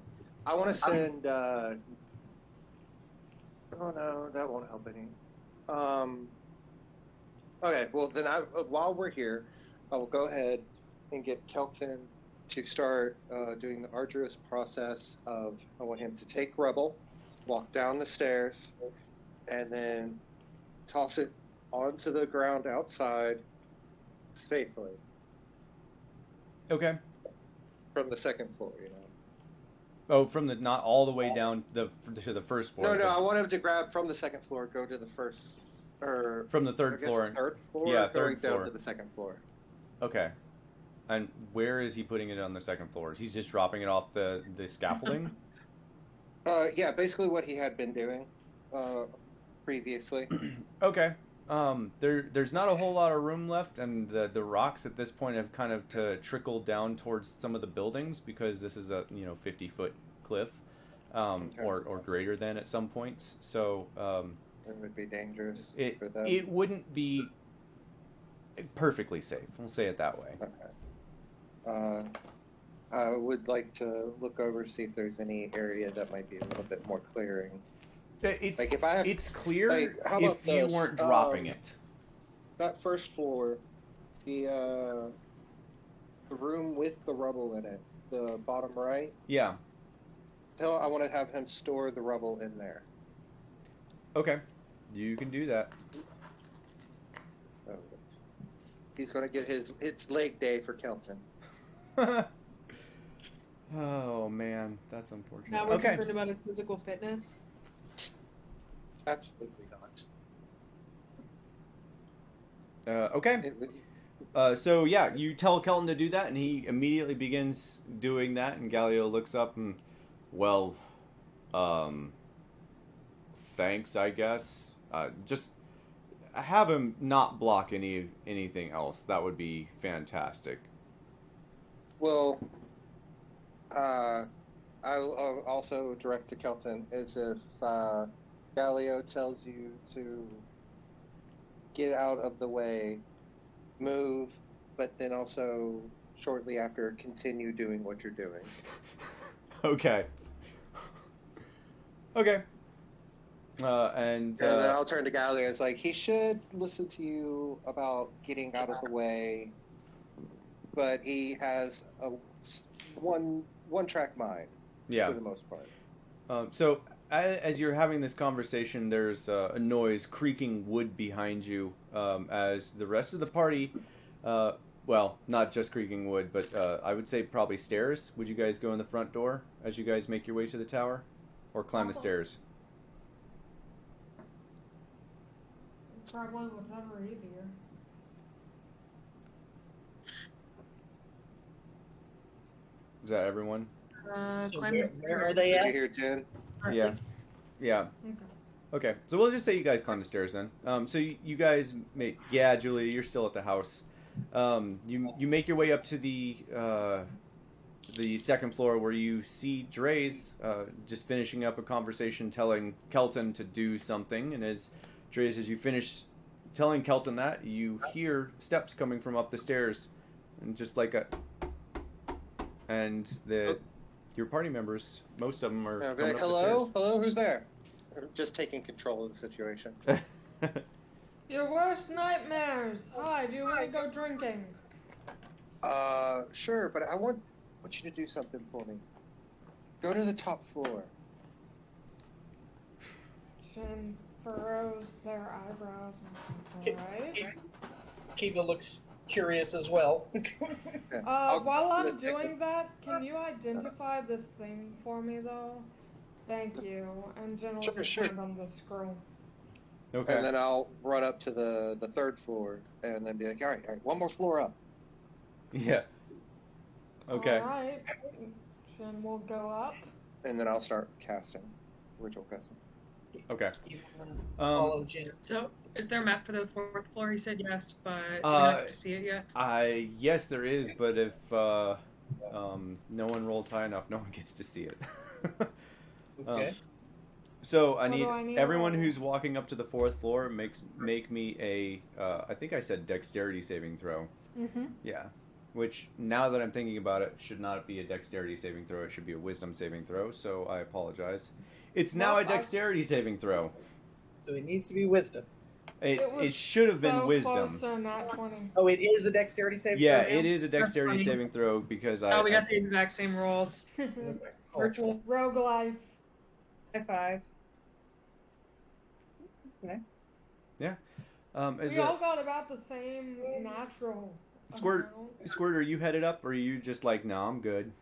I want to send. Oh no, that won't help any. Okay, well then, while we're here, I will go ahead and get Kelton to start doing the arduous process of, I want him to take rubble, walk down the stairs, and then toss it onto the ground outside safely. Okay. From the second floor, you know. Oh, from not all the way down to the first floor. No, I want him to grab from the second floor, go to the first, or from the third floor. Third floor. Yeah, going third floor. down to the second floor. Okay. And where is he putting it on the second floor? He's just dropping it off the scaffolding? Yeah, basically what he had been doing previously. Okay. There's not a whole lot of room left, and the rocks at this point have kind of trickled down towards some of the buildings, because this is a 50-foot cliff, Okay. or greater than at some points. So It would be dangerous for them. it wouldn't be perfectly safe. We'll say it that way. Okay. I would like to look over, see if there's any area that might be a little bit more clearing. It's Like if I have, it's clear like, how if about you this? weren't dropping it. That first floor, the room with the rubble in it, the bottom right. Yeah. I want to have him store the rubble in there. Okay. You can do that. So he's going to get it's leg day for Kelton. Oh man, that's unfortunate. Now we're Okay. concerned about his physical fitness. Absolutely not. Okay. It would- So yeah, you tell Kelton to do that, and he immediately begins doing that. And Galio looks up and, well, thanks, I guess. Just have him not block anything else. That would be fantastic. Well, I'll also direct to Kelton as if Galileo tells you to get out of the way, move, but then also shortly after continue doing what you're doing. Okay. Okay. And then I'll turn to Galileo. It's like he should listen to you about getting out of the way, but he has a one-track mind yeah. for the most part. So as you're having this conversation, there's a noise, creaking wood behind you, as the rest of the party, well, not just creaking wood, but I would say probably stairs. Would you guys go in the front door as you guys make your way to the tower, or climb the stairs? Probably whatever easier. Is that everyone? So Climb where, the where are stairs. they Did at? you hear Jen? Yeah. Yeah. Okay. Okay, so we'll just say you guys climb the stairs then. So you guys make, yeah, Julia, you're still at the house. You make your way up to the second floor where you see Dre's just finishing up a conversation, telling Kelton to do something. And as Dre's, as you finish telling Kelton that, you hear steps coming from up the stairs, and just like and your party members, most of them are I'll be coming like, up hello? the Hello? Who's there? Just taking control of the situation. stairs. Your worst nightmares. Hi, do you want to go drinking? Sure, but I want you to do something for me. Go to the top floor. Shin furrows their eyebrows and right. Kiva looks curious as well. While I'm doing that, can you identify this thing for me, though? Thank you. And Jen will Sure, just sure. hand on the scroll. Okay. And then I'll run up to the third floor and then be like, all right, one more floor up. Yeah. Okay. All right. Jen will go up. And then I'll start casting. Ritual casting. Okay. Follow Jin. So, is there a map for the fourth floor? He said yes, but do we not get to see it yet? Yes, there is, but if no one rolls high enough, no one gets to see it. Okay. So I What need do I need everyone to roll? who's walking up to the fourth floor make me a I think I said dexterity saving throw. Mm-hmm. Yeah. Which, now that I'm thinking about it, should not be a dexterity saving throw. It should be a wisdom saving throw, so I apologize. It's now a Nope, I- dexterity saving throw. So it needs to be wisdom. It should have been so wisdom. Close to nat 20. Oh, it is a dexterity save. Yeah, throw now? it is a dexterity funny. saving throw because Oh, we got the exact same rolls. Okay. Oh, Virtual Roguelife. high five. as We a, all got about the same natural. Squirt, amount. Squirt, are you headed up, or are you just like, no, I'm good?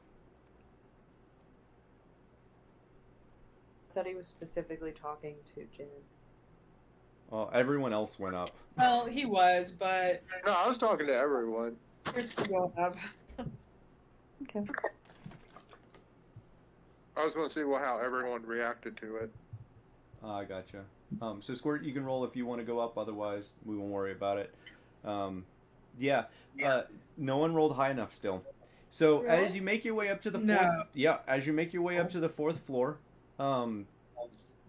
I thought he was specifically talking to Jen. Well, everyone else went up. Well, he was, but No, I was talking to everyone. here's what we'll have. Okay. I was going to see how everyone reacted to it. I gotcha. So Squirt, you can roll if you want to go up. Otherwise, we won't worry about it. No one rolled high enough still. So Really? as you make your way up to the No. fourth, as you make your way up to the fourth floor,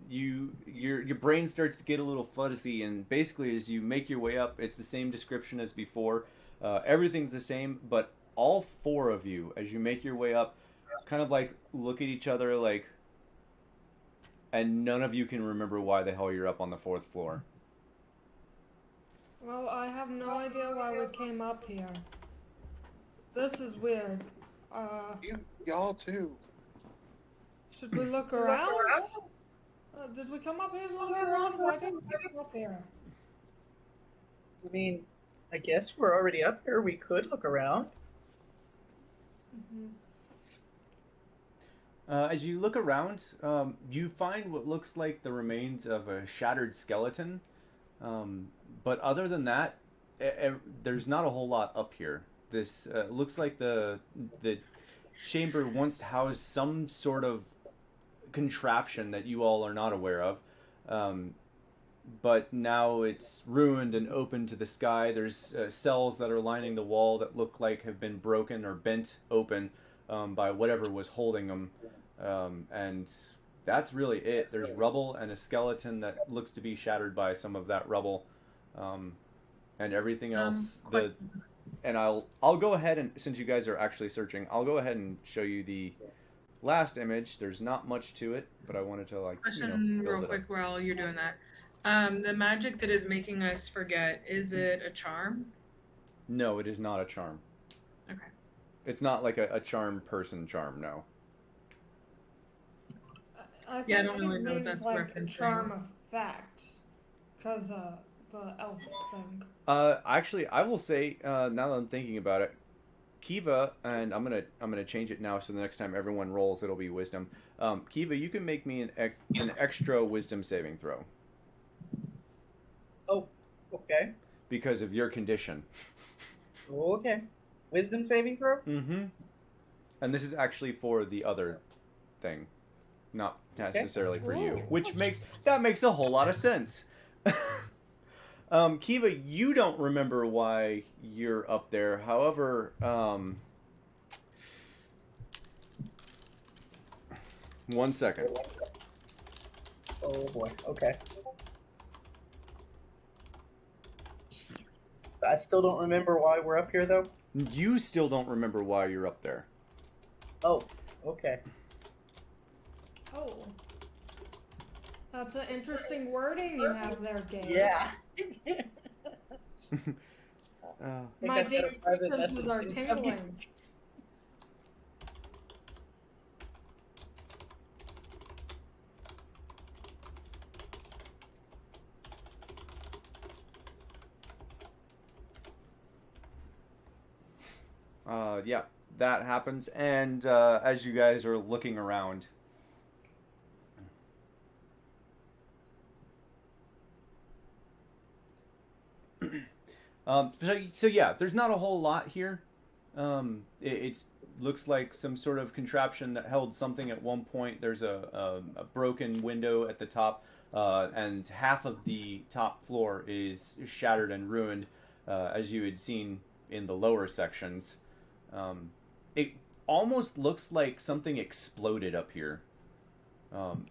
your brain starts to get a little fuzzy, and basically as you make your way up, it's the same description as before. Everything's the same, but all four of you, as you make your way up, kind of like look at each other like, and none of you can remember why the hell you're up on the fourth floor. Well, I have no idea why we came up here. This is weird. Y'all too. Should we look around? Did we come up here to look around? Why didn't we come up here? I mean, I guess we're already up here. We could look around. Mm-hmm. As you look around, you find what looks like the remains of a shattered skeleton. But other than that, there's not a whole lot up here. This looks like the chamber once housed some sort of contraption that you all are not aware of. But now it's ruined and open to the sky. There's cells that are lining the wall that look like have been broken or bent open by whatever was holding them. And that's really it. There's rubble and a skeleton that looks to be shattered by some of that rubble. And everything else, and I'll go ahead and, since you guys are actually searching, I'll go ahead and show you the last image. There's not much to it, but I wanted to Question build real it quick up. while you're doing that. The magic that is making us forget, is it a charm? No, it is not a charm. Okay. It's not like a charm person charm, no. I think Yeah, I don't really it know what means that's like referencing. charm effect, cause the elf thing. Actually, I will say, now that I'm thinking about it, Kiva, and I'm gonna change it now so the next time everyone rolls, it'll be wisdom. Kiva, you can make me an extra wisdom saving throw Oh, okay. because of your condition. Okay. Wisdom saving throw? Mm-hmm. And this is actually for the other thing, not necessarily for you, which makes a whole lot of sense. Kiva, you don't remember why you're up there. However, one second. Oh boy. Okay. I still don't remember why we're up here, though. You still don't remember why you're up there. Oh, okay. Oh. That's an interesting wording you have there, Gabe. Yeah. My I've got a deep private senses message are in- tingling. Yeah, that happens, and as you guys are looking around, so yeah, there's not a whole lot here. It's looks like some sort of contraption that held something at one point. There's a broken window at the top, and half of the top floor is shattered and ruined, as you had seen in the lower sections. It almost looks like something exploded up here.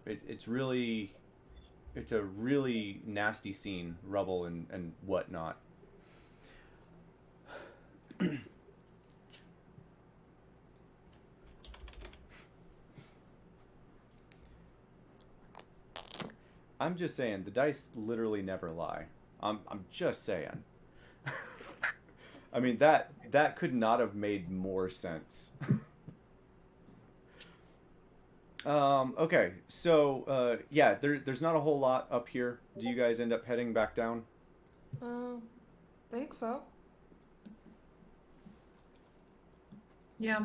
It's a really nasty scene, rubble and whatnot. I'm just saying, the dice literally never lie. I'm just saying. I mean, that could not have made more sense. Okay, so yeah, there's not a whole lot up here. Do you guys end up heading back down? Think so. Yeah.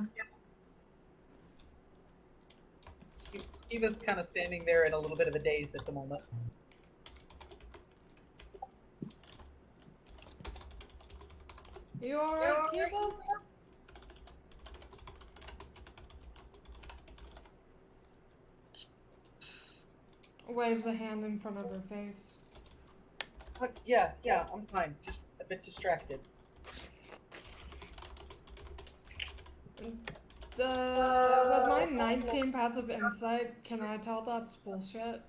Eva's kind of standing there in a little bit of a daze at the moment. You alright, Kiva? Waves a hand in front of her face. Yeah, I'm fine. Just a bit distracted. With my 19 passive insight, can I tell that's bullshit?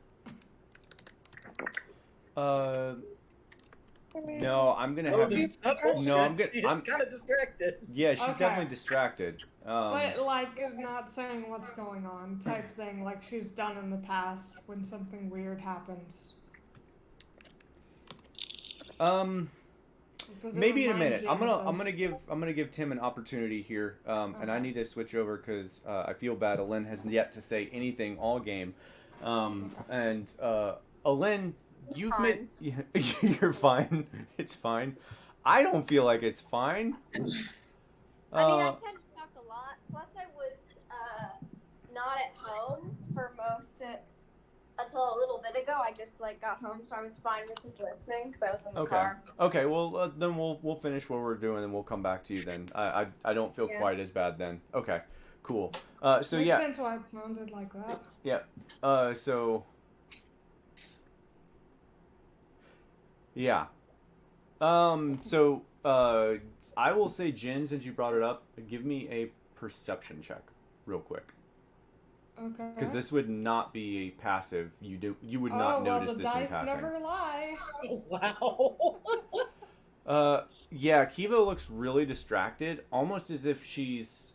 No, I'm gonna have you. It's not bullshit. No, I'm She's kind of distracted. Yeah, she's Okay. definitely distracted. But like, not saying what's going on type thing, like she's done in the past when something weird happens. Does it Maybe in a remind minute. you I'm of gonna give Tim an opportunity here, and I Okay. need to switch over because I feel bad. Alen has yet to say anything all game, and Alen, you've made you're fine. It's fine. I don't feel like it's fine. I mean, I tend to talk a lot. Plus, I was not at home for until a little bit ago. I just got home, so I was fine with just listening because I was in the Okay. car. Okay. Well, then we'll finish what we're doing, and we'll come back to you then. I don't feel Yeah. quite as bad then. Okay. Cool. So Makes yeah. sense why it sounded like that. So Yeah. So, I will say, Jin, since you brought it up, give me a perception check, real quick. Okay. Because this would not be a passive. You would not notice the this in dice passing. never lie. Wow. Yeah, Kiva looks really distracted, almost as if she's,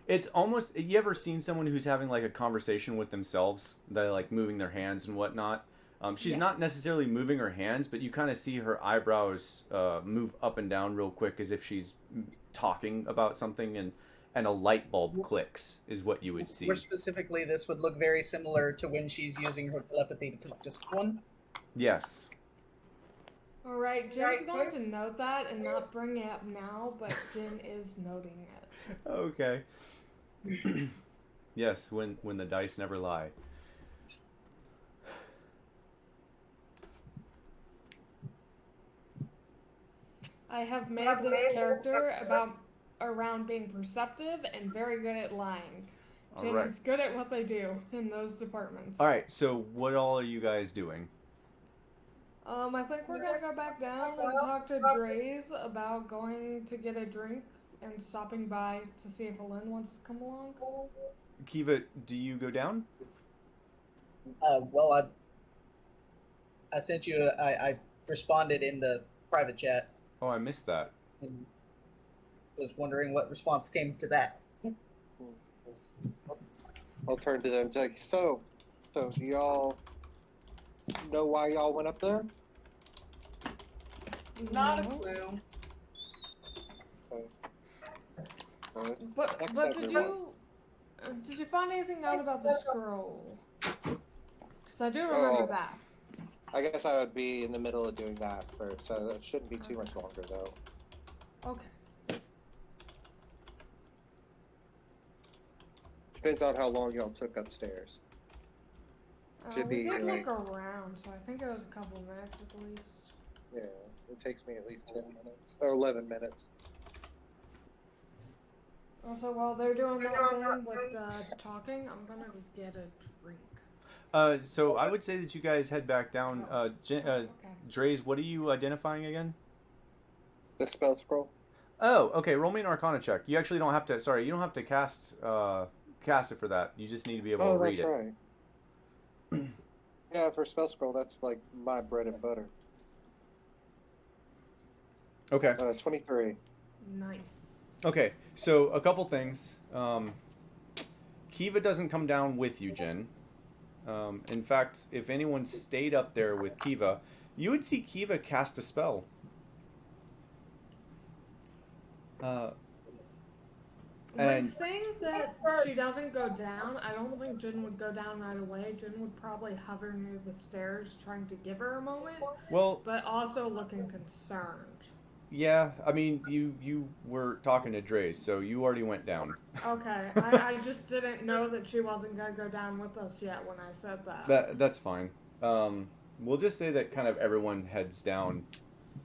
it's almost, you ever seen someone who's having like a conversation with themselves? They're like moving their hands and whatnot. She's not necessarily moving her hands, but you kind of see her eyebrows move up and down real quick as if she's talking about something, and a light bulb clicks is what you would see. More specifically, this would look very similar to when she's using her telepathy to talk to someone. Yes. All right, Jin's going to note that and not bring it up now, but Jin is noting it. Okay. Yes, when the dice never lie. I have made this character around being perceptive and very good at lying. All Jin right. is good at what they do in those departments. All right. So what all are you guys doing? I think we're gonna go back down and talk to Dre's about going to get a drink and stopping by to see if Lynn wants to come along. Kiva, do you go down? Well, I sent you. I responded in the private chat Oh, I missed that. and was wondering what response came to that. I'll turn to them and say, so do y'all know why y'all went up there? Not a No. clue. But Next did you find anything out about the scroll? Because I do remember that. I guess I would be in the middle of doing that first, so that shouldn't be too much longer, though. Okay. Depends on how long y'all took upstairs. Should We be, did like- look around, so I think it was a couple minutes at least. Yeah, it takes me at least 10 minutes, or 11 minutes. Also, while they're doing that thing with talking, I'm gonna get a drink. So I would say that you guys head back down. Okay. Dre's, what are you identifying again? The spell scroll? Oh, okay. Roll me an Arcana check. You actually don't have to. Sorry, you don't have to cast it for that. You just need to be able to read that's it. right. Yeah, for spell scroll, that's like my bread and butter. Okay. 23. Nice. Okay. So a couple things. Kiva doesn't come down with you, Jin. In fact, if anyone stayed up there with Kiva, you would see Kiva cast a spell. When And saying that she doesn't go down, I don't think Jin would go down right away. Jin would probably hover near the stairs trying to give her a moment, well, but also looking concerned. yeah. I mean, you were talking to Dre, so you already went down. Okay, I just didn't know that she wasn't gonna go down with us yet when I said that. That's fine. We'll just say that kind of everyone heads down,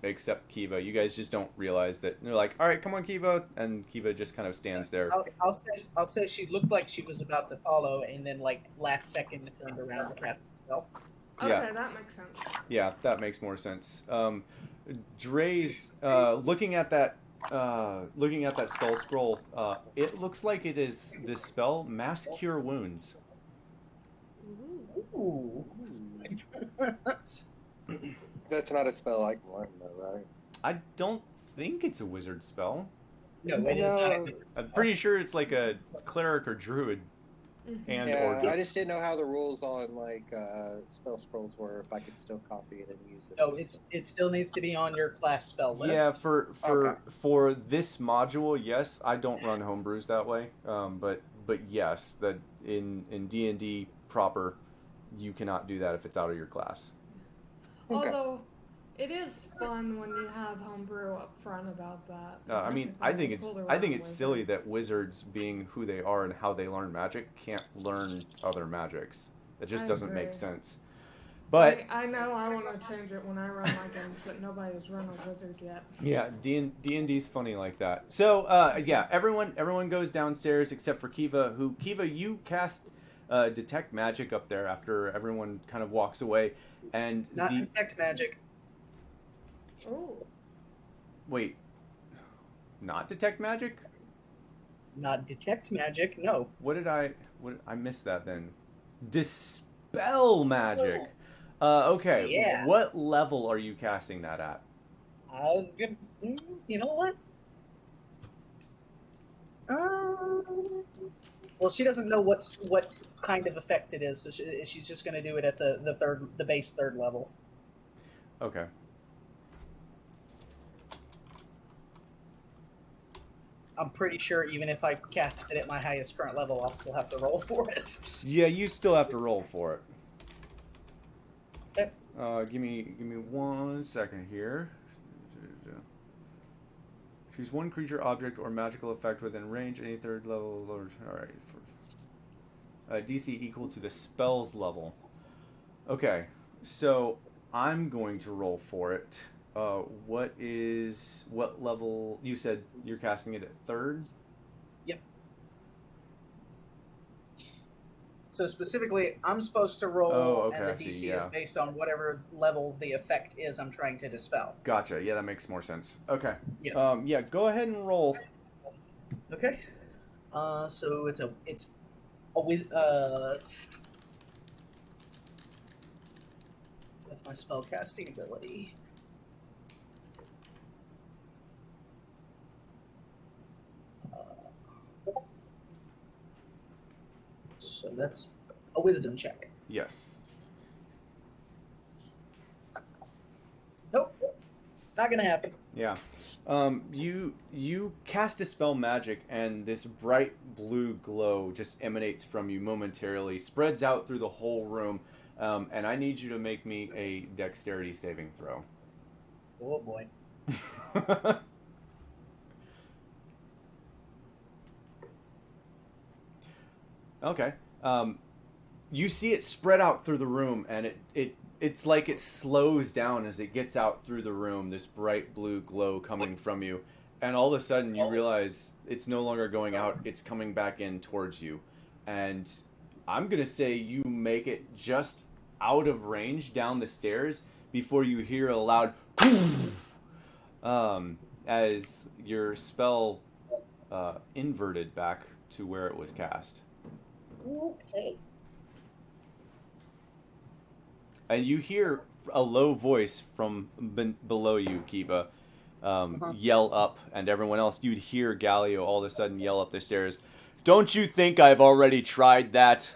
except Kiva. You guys just don't realize that. They're like, "All right, come on, Kiva," and Kiva just kind of stands there. I'll say she looked like she was about to follow, and then like last second turned around to cast the spell. Okay, Yeah. that makes sense. Yeah, that makes more sense. Dre's looking at that spell scroll. It looks like it is this spell, Mass Cure Wounds. Ooh. Ooh. That's not a spell I can learn, though, right? I don't think it's a wizard spell. No, it is not. I'm pretty sure it's like a cleric or druid. And Yeah, or I just didn't know how the rules on like spell scrolls were. If I could still copy it and use it. No, it still needs to be on your class spell list. yeah, for Okay. for this module, yes, I don't run homebrews that way. But yes, that in D&D proper, you cannot do that if it's out of your class. Okay. Although it is fun when you have homebrew up front about that. I mean, I think it's silly that wizards, being who they are and how they learn magic, can't learn other magics. It just I doesn't agree. make sense. But I know I want to change it when I run my games, but nobody's run a wizard yet. yeah, D&D's funny like that. So yeah, everyone goes downstairs except for Kiva. Kiva, you cast detect magic up there after everyone kind of walks away, and Not detect magic. Oh. wait, not detect magic? Not detect magic. No. What I missed that then? Dispel magic. Okay. Yeah. What level are you casting that at? You know what? Well, she doesn't know what kind of effect it is, so she's just going to do it at the base third level. Okay. I'm pretty sure even if I cast it at my highest current level, I'll still have to roll for it. Yeah, you still have to roll for it. Okay. Give me 1 second here. Choose one creature, object, or magical effect within range. Any third level. All right. DC equal to the spell's level. Okay, so I'm going to roll for it. What level? You said you're casting it at third? Yep. So specifically, I'm supposed to roll, and the DC is based on whatever level the effect is I'm trying to dispel. Gotcha. Yeah, that makes more sense. Okay. Yeah. Yeah. Go ahead and roll. Okay. So it's a with my spellcasting ability. So that's a wisdom check. Yes. Nope. Not gonna happen. Yeah. You cast Dispel Magic, and this bright blue glow just emanates from you momentarily, spreads out through the whole room, and I need you to make me a Dexterity saving throw. Oh boy. Okay. You see it spread out through the room, and it's like it slows down as it gets out through the room, this bright blue glow coming from you. And all of a sudden you realize it's no longer going out, it's coming back in towards you. And I'm going to say you make it just out of range down the stairs before you hear a loud as your spell inverted back to where it was cast. Okay. And you hear a low voice from below you, Kiva, yell up, and everyone else, you'd hear Galio all of a sudden yell up the stairs, "Don't you think I've already tried that?"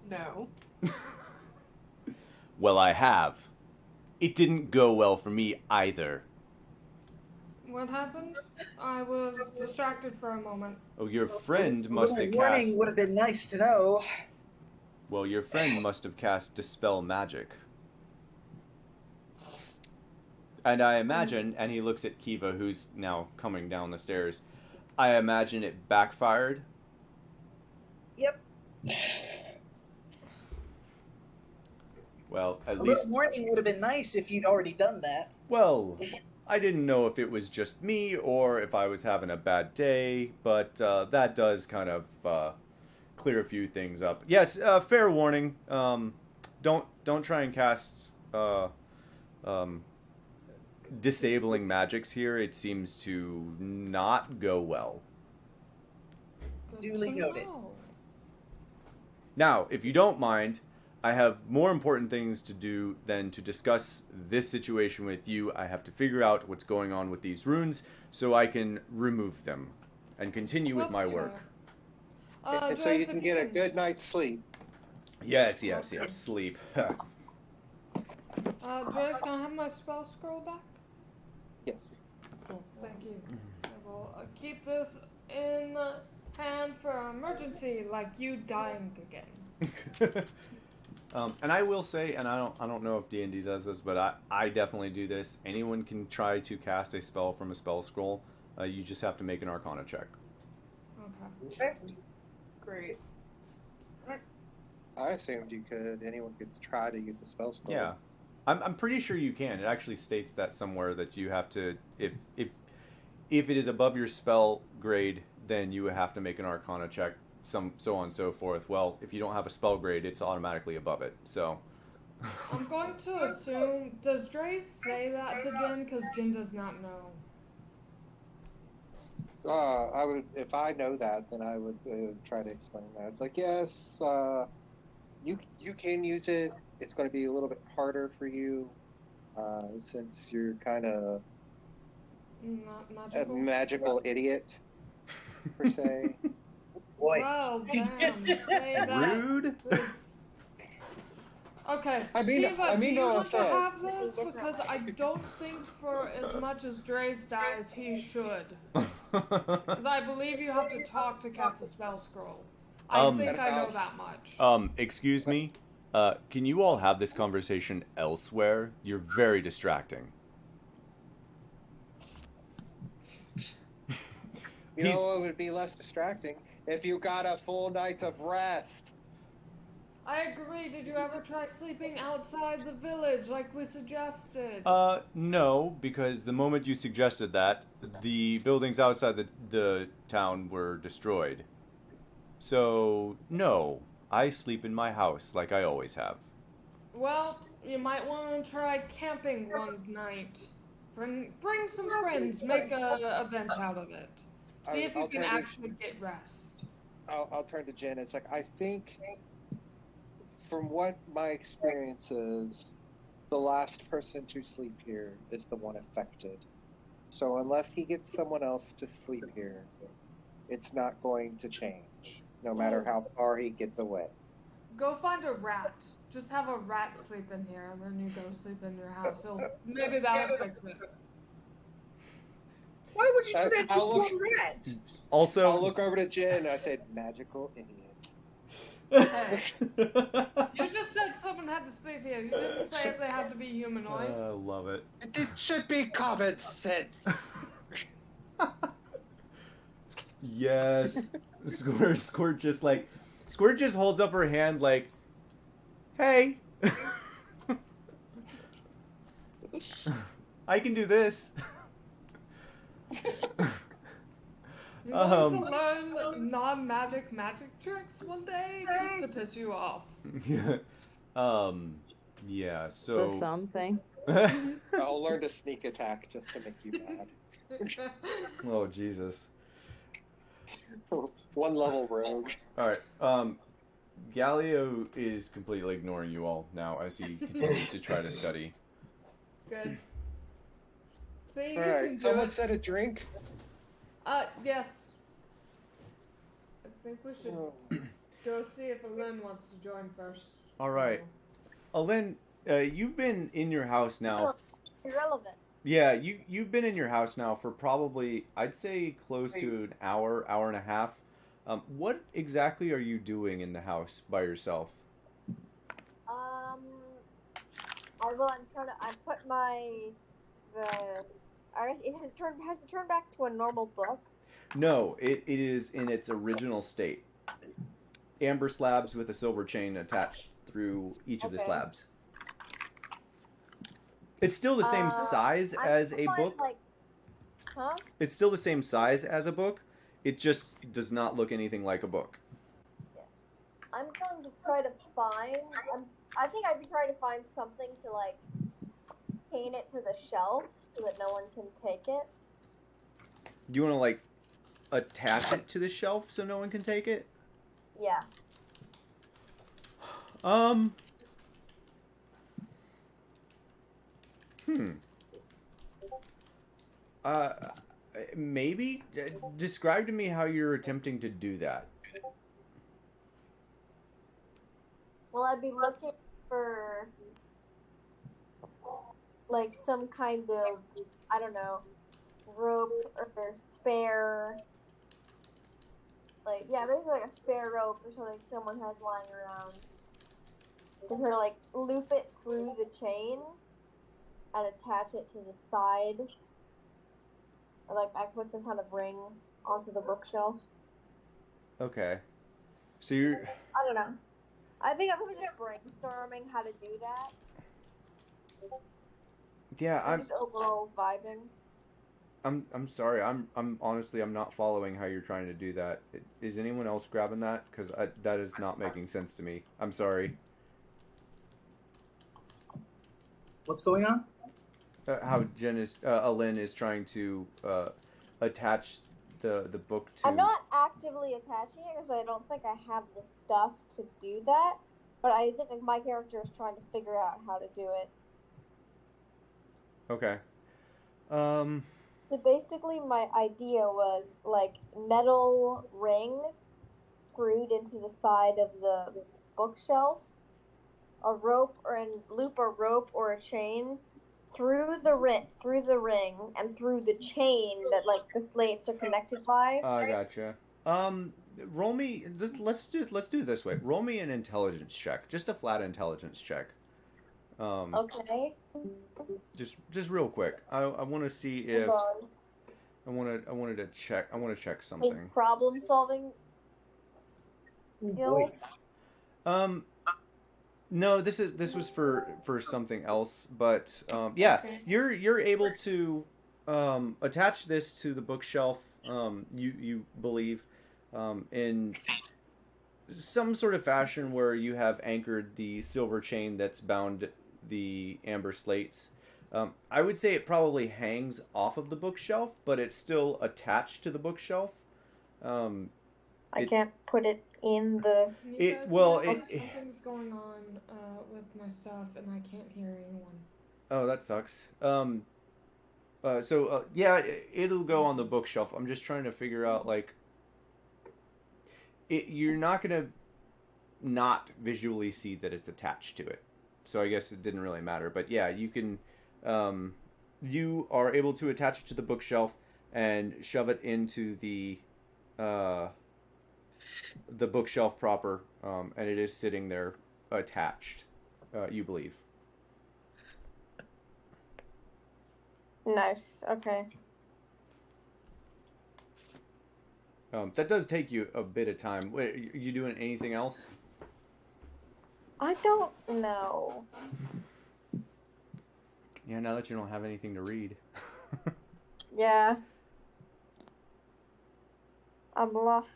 No. Well, I have. It didn't go well for me either. What happened? I was distracted for a moment. Oh, your friend must have warning cast... would have been nice to know. Well, your friend must have cast Dispel Magic. And I imagine, and he looks at Kiva, who's now coming down the stairs, I imagine it backfired. Yep. Well, at A least... little warning would have been nice if you'd already done that. Well, I didn't know if it was just me or if I was having a bad day, but that does kind of clear a few things up. Yes, fair warning. Don't try and cast disabling magics here. It seems to not go well. Duly noted. Now, if you don't mind, I have more important things to do than to discuss this situation with you. I have to figure out what's going on with these runes so I can remove them and continue with my work. And so you can get a good night's sleep. Yes, sleep. Dres, can I have my spell scroll back? Yes. Cool, thank you. I will keep this in hand for emergency, like you dying again. And I will say, and I don't know if D&D does this, but I definitely do this. Anyone can try to cast a spell from a spell scroll. You just have to make an Arcana check. Okay. Great. I assumed anyone could try to use the spell scroll. Yeah, I'm pretty sure you can. It actually states that somewhere that you have to, if it is above your spell grade, then you have to make an Arcana check so on and so forth. Well, if you don't have a spell grade, it's automatically above it. So. I'm going to assume, does Dre say that to Jen? Because Jen does not know. I would, if I know that, then I would try to explain that. It's like, yes, you can use it. It's going to be a little bit harder for you, since you're kind of Not a magical. magical idiot, per se. Boy. Well, damn, say that. Rude. Okay, I mean, Kiva, do you no want to have offense. this? Because I don't think for as much as Dre's dies, he should. Because I believe you have to talk to cast a spell scroll. I think I know that much. Excuse me. Can you all have this conversation elsewhere? You're very distracting. You know, it would be less distracting if you got a full night of rest. I agree. Did you ever try sleeping outside the village like we suggested? No, because the moment you suggested that, the buildings outside the town were destroyed. So, no, I sleep in my house like I always have. Well, you might want to try camping one night. Bring some friends, make a event out of it. See if you can actually get rest. I'll turn to Jen. It's like, I think, from what my experience is, the last person to sleep here is the one affected. So unless he gets someone else to sleep here, it's not going to change, no matter how far he gets away. Go find a rat. Just have a rat sleep in here, and then you go sleep in your house. Maybe that'll fix it. Why would you do that to I'll look- one rat? Also, I'll look over to Jen and I said, magical idiot. Hey, you just said someone had to sleep here. You didn't say if they had to be humanoid. I love it. It should be common sense. Yes. Squirt just holds up her hand like, hey. I can do this. You're going to learn non-magic tricks one day just to piss you off. Yeah. Yeah, so The something. I'll learn to sneak attack just to make you mad. Oh, Jesus. One level rogue. Alright, Galileo is completely ignoring you all now as he continues to try to study. Good. See, you can Alright, do someone it. said a drink? Yes. I think we should go see if Lynn wants to join first. Alright. Lynn, you've been in your house now. Irrelevant. Yeah, you've been in your house now for probably, I'd say, close to an hour and a half. What exactly are you doing in the house by yourself? I put I guess it has to turn back to a normal book. No, it is in its original state. Amber slabs with a silver chain attached through each of the slabs. It's still the same size as a book. Huh? It's still the same size as a book. It just does not look anything like a book. I'm going to try to find. I think I'd be trying to find something to paint it to the shelf so that no one can take it. Do you want to attach it to the shelf so no one can take it? Yeah. Maybe describe to me how you're attempting to do that. Well, I'd be looking for some kind of, I don't know, rope or spare, maybe a spare rope or something someone has lying around. To sort of loop it through the chain and attach it to the side. Or I put some kind of ring onto the bookshelf. Okay. So you're... I don't know. I think I'm probably just brainstorming how to do that. Yeah, I'm just a little vibing. I'm sorry. I'm honestly I'm not following how you're trying to do that. Is anyone else grabbing that? Because that is not making sense to me. I'm sorry. What's going on? How Alin is trying to attach the book to. I'm not actively attaching it because I don't think I have the stuff to do that. But I think like my character is trying to figure out how to do it. Okay. So basically, my idea was like metal ring screwed into the side of the bookshelf, a rope or a loop a rope or a chain through the ring and through the chain that like the slates are connected by. I gotcha. Roll me. Let's do it this way. Roll me an intelligence check. Just a flat intelligence check. Okay. Just real quick. I want to see if I wanted to check. I want to check His something. problem solving skills. No, this was for something else, but yeah, Okay. you're able to attach this to the bookshelf. You believe in some sort of fashion where you have anchored the silver chain that's bound the amber slates. I would say it probably hangs off of the bookshelf, but it's still attached to the bookshelf. I can't put it in the. Something's going on with my stuff, and I can't hear anyone. Oh, that sucks. Yeah, it'll go on the bookshelf. I'm just trying to figure out like, you're not gonna not visually see that it's attached to it. So I guess it didn't really matter. But yeah, you can, you are able to attach it to the bookshelf and shove it into the bookshelf proper, and it is sitting there attached, you believe. Nice. Okay. That does take you a bit of time. Wait, you doing anything else? I don't know. Yeah, now that you don't have anything to read. Yeah. I'm lost.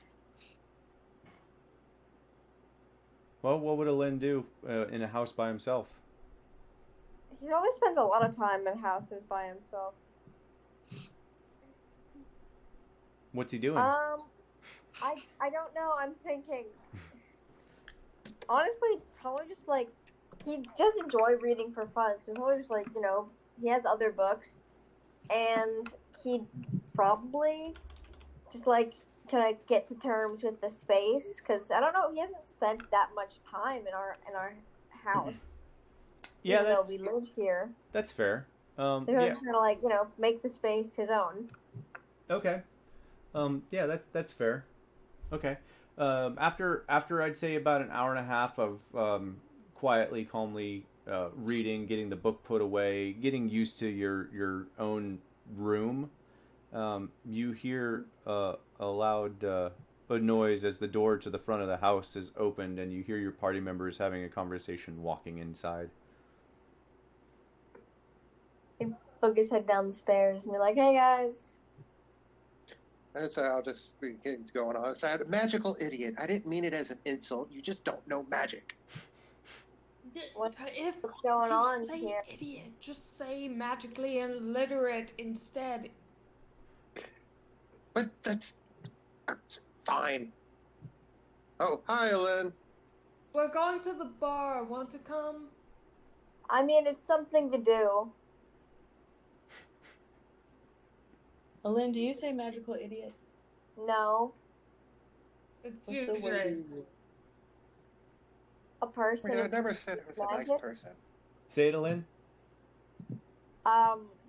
Well, what would Alin do in a house by himself? He always spends a lot of time in houses by himself. What's he doing? I don't know. I'm thinking. Honestly, probably just like he just enjoy reading for fun. So probably just like he has other books, and he'd probably just like kind of get to terms with the space because I don't know. He hasn't spent that much time in our house. Yeah, even though we live here. That's fair. They're Yeah. just kind of like make the space his own. Okay. Yeah, that's fair. Okay. After I'd say about an hour and a half of quietly, calmly reading, getting the book put away, getting used to your own room, you hear a loud a noise as the door to the front of the house is opened, and you hear your party members having a conversation walking inside. He'd poke his head down the stairs and be like, "Hey guys." And so I'll just be going on. So I'm a magical idiot. I didn't mean it as an insult. You just don't know magic. What's If going you on say here? idiot, just say magically illiterate instead. But that's fine. Oh, hi, Ellen. We're going to the bar. Want to come? I mean, it's something to do. Alin, do you say magical idiot? No, It's What's the word you useless. use? a person. I never said it was a nice Magic? person. Say it, Alin.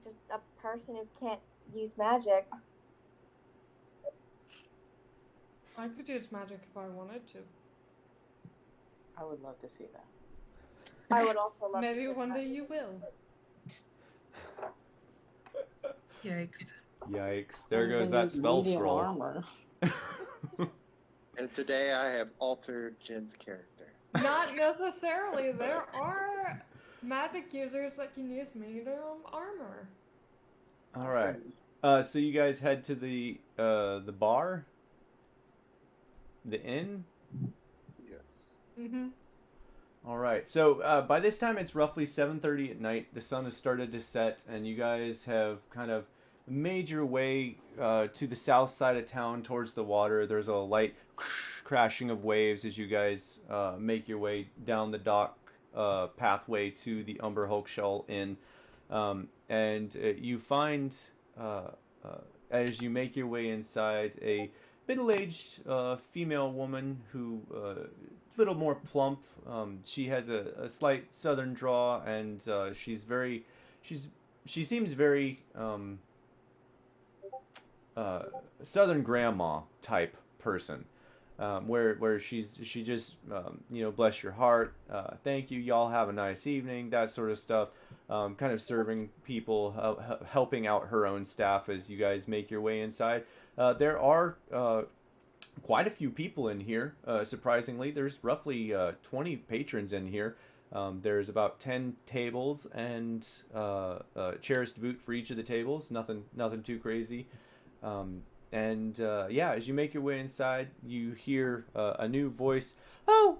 Just a person who can't use magic. I could use magic if I wanted to. I would love to see that. I would also love Maybe to. one day you will. Yikes. Yikes! There I'm goes gonna that use spell medium scroll. armor. And today I have altered Jin's character. Not necessarily. There are magic users that can use medium armor. All right. So you guys head to the bar, the inn. Yes. Mm-hmm. All right. So by this time, it's roughly 7:30 at night. The sun has started to set, and you guys have kind of made your way to the south side of town towards the water. There's a light crashing of waves as you guys make your way down the dock pathway to the Umber Hochschul Inn. And you find, as you make your way inside, a middle-aged female woman who little more plump. She has a slight southern draw, and she seems very southern grandma type person. Where she just bless your heart, thank you, y'all have a nice evening, that sort of stuff. Kind of serving people, helping out her own staff as you guys make your way inside. There are quite a few people in here. Surprisingly, there's roughly 20 patrons in here. There's about 10 tables and chairs to boot for each of the tables. Nothing too crazy. As you make your way inside, you hear a new voice. Oh,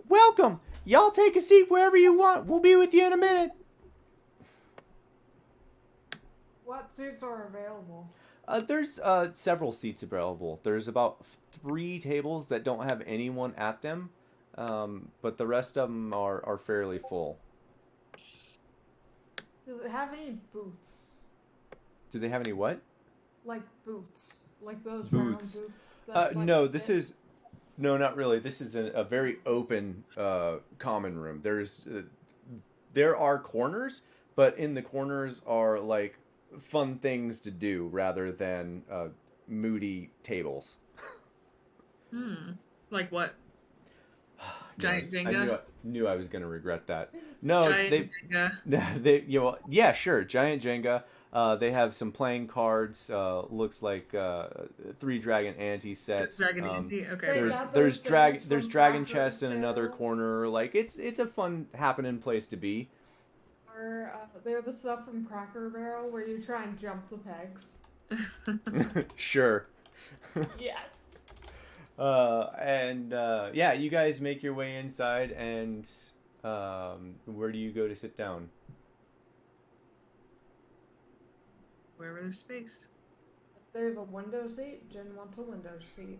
welcome. Y'all take a seat wherever you want. We'll be with you in a minute. What seats are available? There's several seats available. There's about 3 tables that don't have anyone at them, but the rest of them are fairly full. Does it have any booths? Do they have any what? Like boots, like those Boots. round boots. That, No, this is... No, not really. This is a very open common room. There are corners, but in the corners are like fun things to do rather than moody tables. Like what? Giant Jenga? I knew I was going to regret that. No, Giant Jenga. Yeah, sure, Giant Jenga. They have some playing cards. Looks like 3 Dragon Ante sets. Dragon Ante. Okay. There's Dragon Chess in another corner. Like it's a fun happening place to be. Or they're the stuff from Cracker Barrel where you try and jump the pegs. Sure. Yes. You guys make your way inside, and where do you go to sit down? Wherever there's space. There's a window seat. Jen wants a window seat.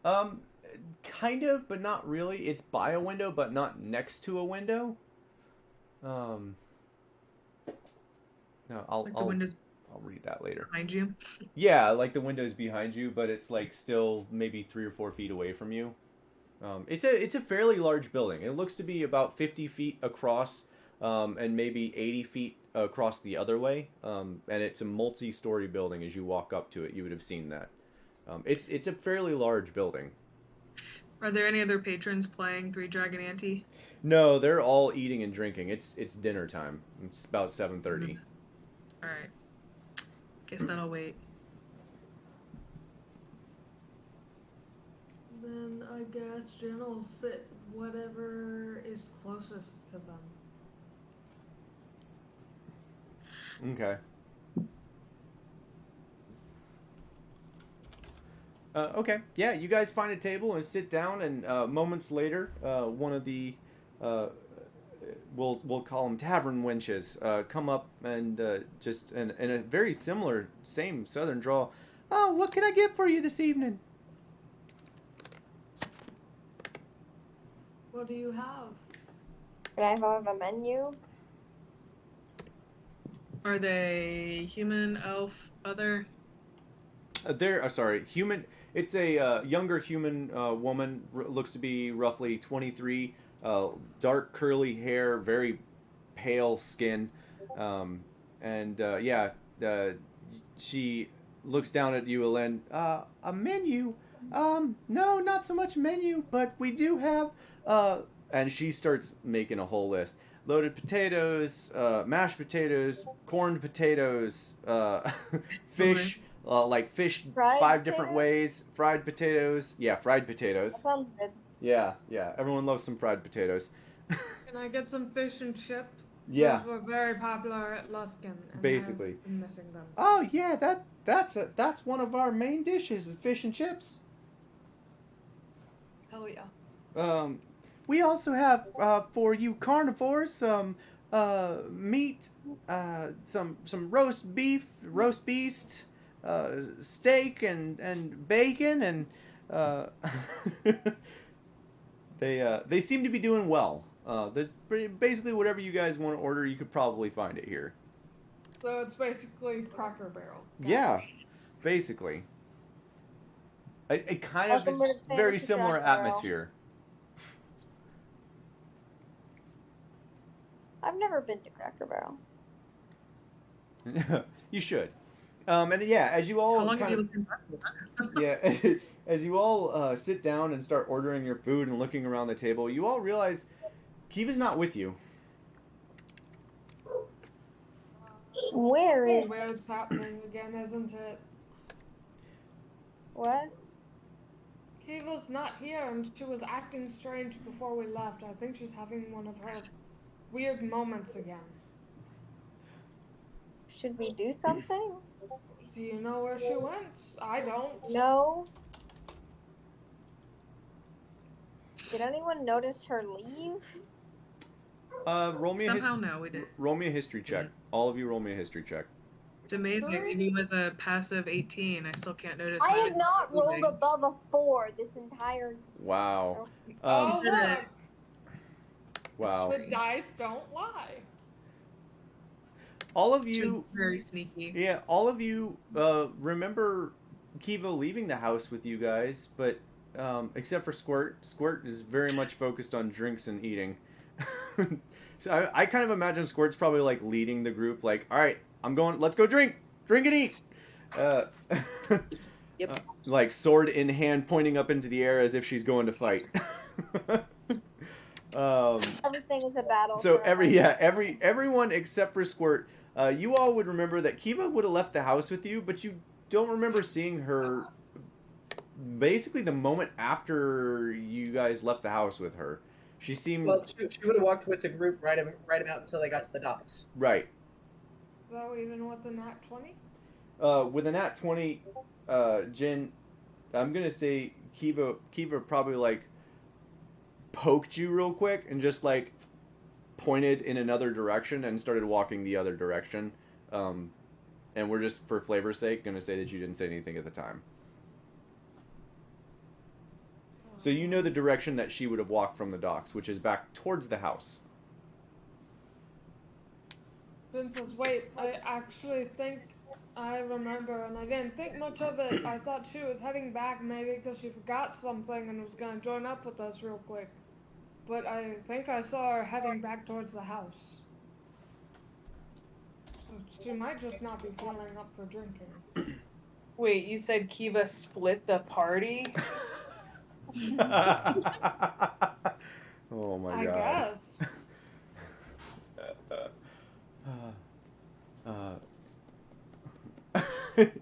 Kind of, but not really. It's by a window, but not next to a window. No, the windows I'll read that later. Behind you? Yeah, like the window's behind you, but it's like still maybe 3 or 4 feet away from you. It's a fairly large building. It looks to be about 50 feet across, and maybe 80 feet across the other way. And it's a multi-story building. As you walk up to it, you would have seen that. It's a fairly large building. Are there any other patrons playing 3 Dragon Ante? No, they're all eating and drinking. It's dinner time. It's about 7:30. All right. Guess that'll wait. Then I guess Jen will sit whatever is closest to them. Okay. Okay. Yeah, you guys find a table and sit down, and moments later, one of the we'll call them tavern wenches come up and just in a very same southern drawl. Oh, what can I get for you this evening? What do you have? Can I have a menu? Are they human, elf, other? They're sorry, human. It's a younger human woman. Looks to be roughly 23. Dark curly hair, very pale skin, she looks down at you, Elen. A menu? No, not so much menu, but we do have. And she starts making a whole list. Loaded potatoes, mashed potatoes, corned potatoes, fish. Like fish Fried 5 different potatoes? ways. Fried potatoes. Yeah, fried potatoes. That sounds good. Yeah. Everyone loves some fried potatoes. Can I get some fish and chip Yeah. Those were very popular at Luskin. And Basically. I've been missing them. Oh yeah, that's one of our main dishes, is fish and chips. Hell yeah. We also have for you carnivores some meat, some roast beef, roast beast, steak and bacon, and they seem to be doing well. There's basically whatever you guys want to order, you could probably find it here. So it's basically Cracker Barrel. Yeah, basically. It kind of Welcome is to the very fantasy similar Cracker Barrel. atmosphere. I've never been to Cracker Barrel. You should. And yeah, as you all How long have kind you of, lived in Buffalo? yeah, as you all sit down and start ordering your food and looking around the table, you all realize Kiva's not with you. Where is Weird's happening again, isn't it? what? Kiva's not here, and she was acting strange before we left. I think she's having one of her weird moments again. Should we do something? Do you know where she went? I don't. No. Did anyone notice her leave? Roll me a Somehow no, we did. roll me a history check. All of you, roll me a history check. It's amazing. Really? Even with a passive 18, I still can't notice. I my have not rolled leaving. above a 4 this entire. Wow. Oh, said it. look! Wow. The dice don't lie. All of She was you, very sneaky. yeah, all of you remember Kiva leaving the house with you guys, but except for Squirt. Squirt is very much focused on drinks and eating. So I kind of imagine Squirt's probably like leading the group, like, all right, let's go drink and eat. Yep. Like sword in hand, pointing up into the air as if she's going to fight. Everything is a battle. So for everyone except for Squirt, you all would remember that Kiva would have left the house with you, but you don't remember seeing her. Basically, the moment after you guys left the house with her, she seemed Well, she would have walked with the group right about until they got to the docks. right. Though even with the nat 20? With a nat 20, Jin, I'm gonna say Kiva probably like poked you real quick and just like pointed in another direction and started walking the other direction. And we're just, for flavor's sake, gonna say that you didn't say anything at the time. So you know the direction that she would have walked from the docks, which is back towards the house. Jin says, wait, I actually think I remember, and I didn't think much of it. I thought she was heading back maybe because she forgot something and was going to join up with us real quick. But I think I saw her heading back towards the house. So she might just not be feeling up for drinking. Wait, you said Kiva split the party? Oh my I god. guess.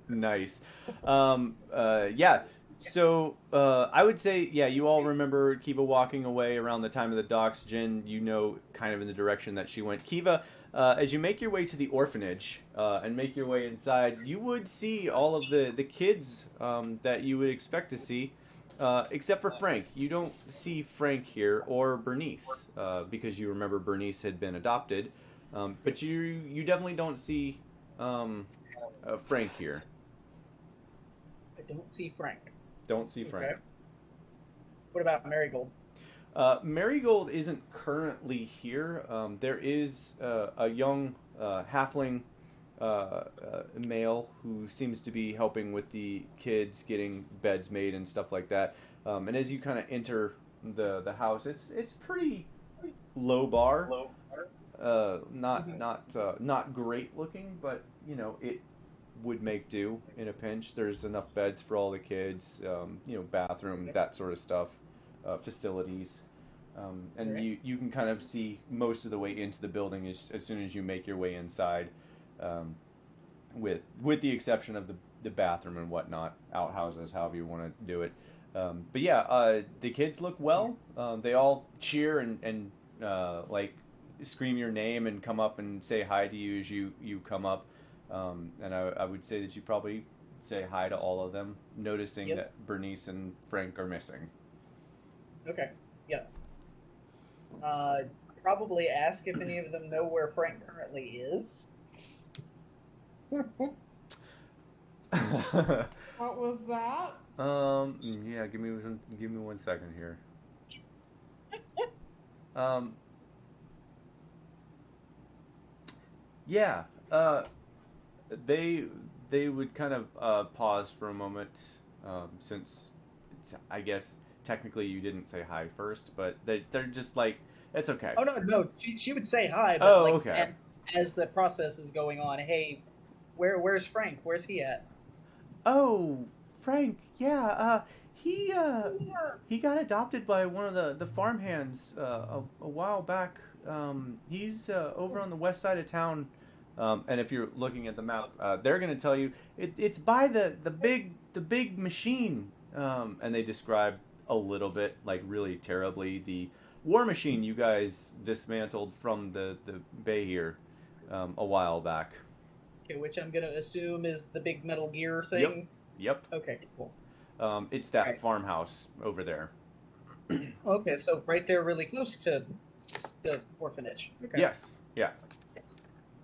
Nice. Yeah. So I would say, yeah, you all remember Kiva walking away around the time of the docks. Jin, you know, kind of in the direction that she went. Kiva, as you make your way to the orphanage and make your way inside, you would see all of the kids that you would expect to see, except for Frank. You don't see Frank here, or Bernice, because you remember Bernice had been adopted. But you definitely don't see Frank here. I don't see Frank. Don't see Frank. Okay. What about Marigold? Marigold isn't currently here. There is a young halfling male who seems to be helping with the kids getting beds made and stuff like that. And as you kind of enter the house, it's pretty low bar. Not great looking, but you know, it would make do in a pinch. There's enough beds for all the kids, you know, bathroom, that sort of stuff, facilities. And Right. you can kind of see most of the way into the building as soon as you make your way inside, with the exception of the bathroom and whatnot, outhouses, however you want to do it. But yeah, the kids look well. They all cheer and like scream your name and come up and say hi to you as you come up. And I would say that you probably say hi to all of them, noticing Yep. that Bernice and Frank are missing. Okay. Yep. Probably ask if any of them know where Frank currently is. What was that? Yeah, give me 1 second here. Yeah, they would kind of pause for a moment, since I guess technically you didn't say hi first, but they're just like, it's okay. Oh no, she would say hi, but Oh, like, okay. and as the process is going on, hey, where's Frank? Where's he at? Oh, Frank, yeah, he got adopted by one of the farmhands a while back. He's over on the west side of town. And if you're looking at the map, they're going to tell you it's by the big machine. And they describe a little bit, like really terribly, the war machine you guys dismantled from the bay here a while back. Okay, which I'm gonna assume is the big Metal Gear thing. Yep. Okay, cool. It's that Right. farmhouse over there. Okay, so right there, really close to the orphanage. Okay. Yes. Yeah.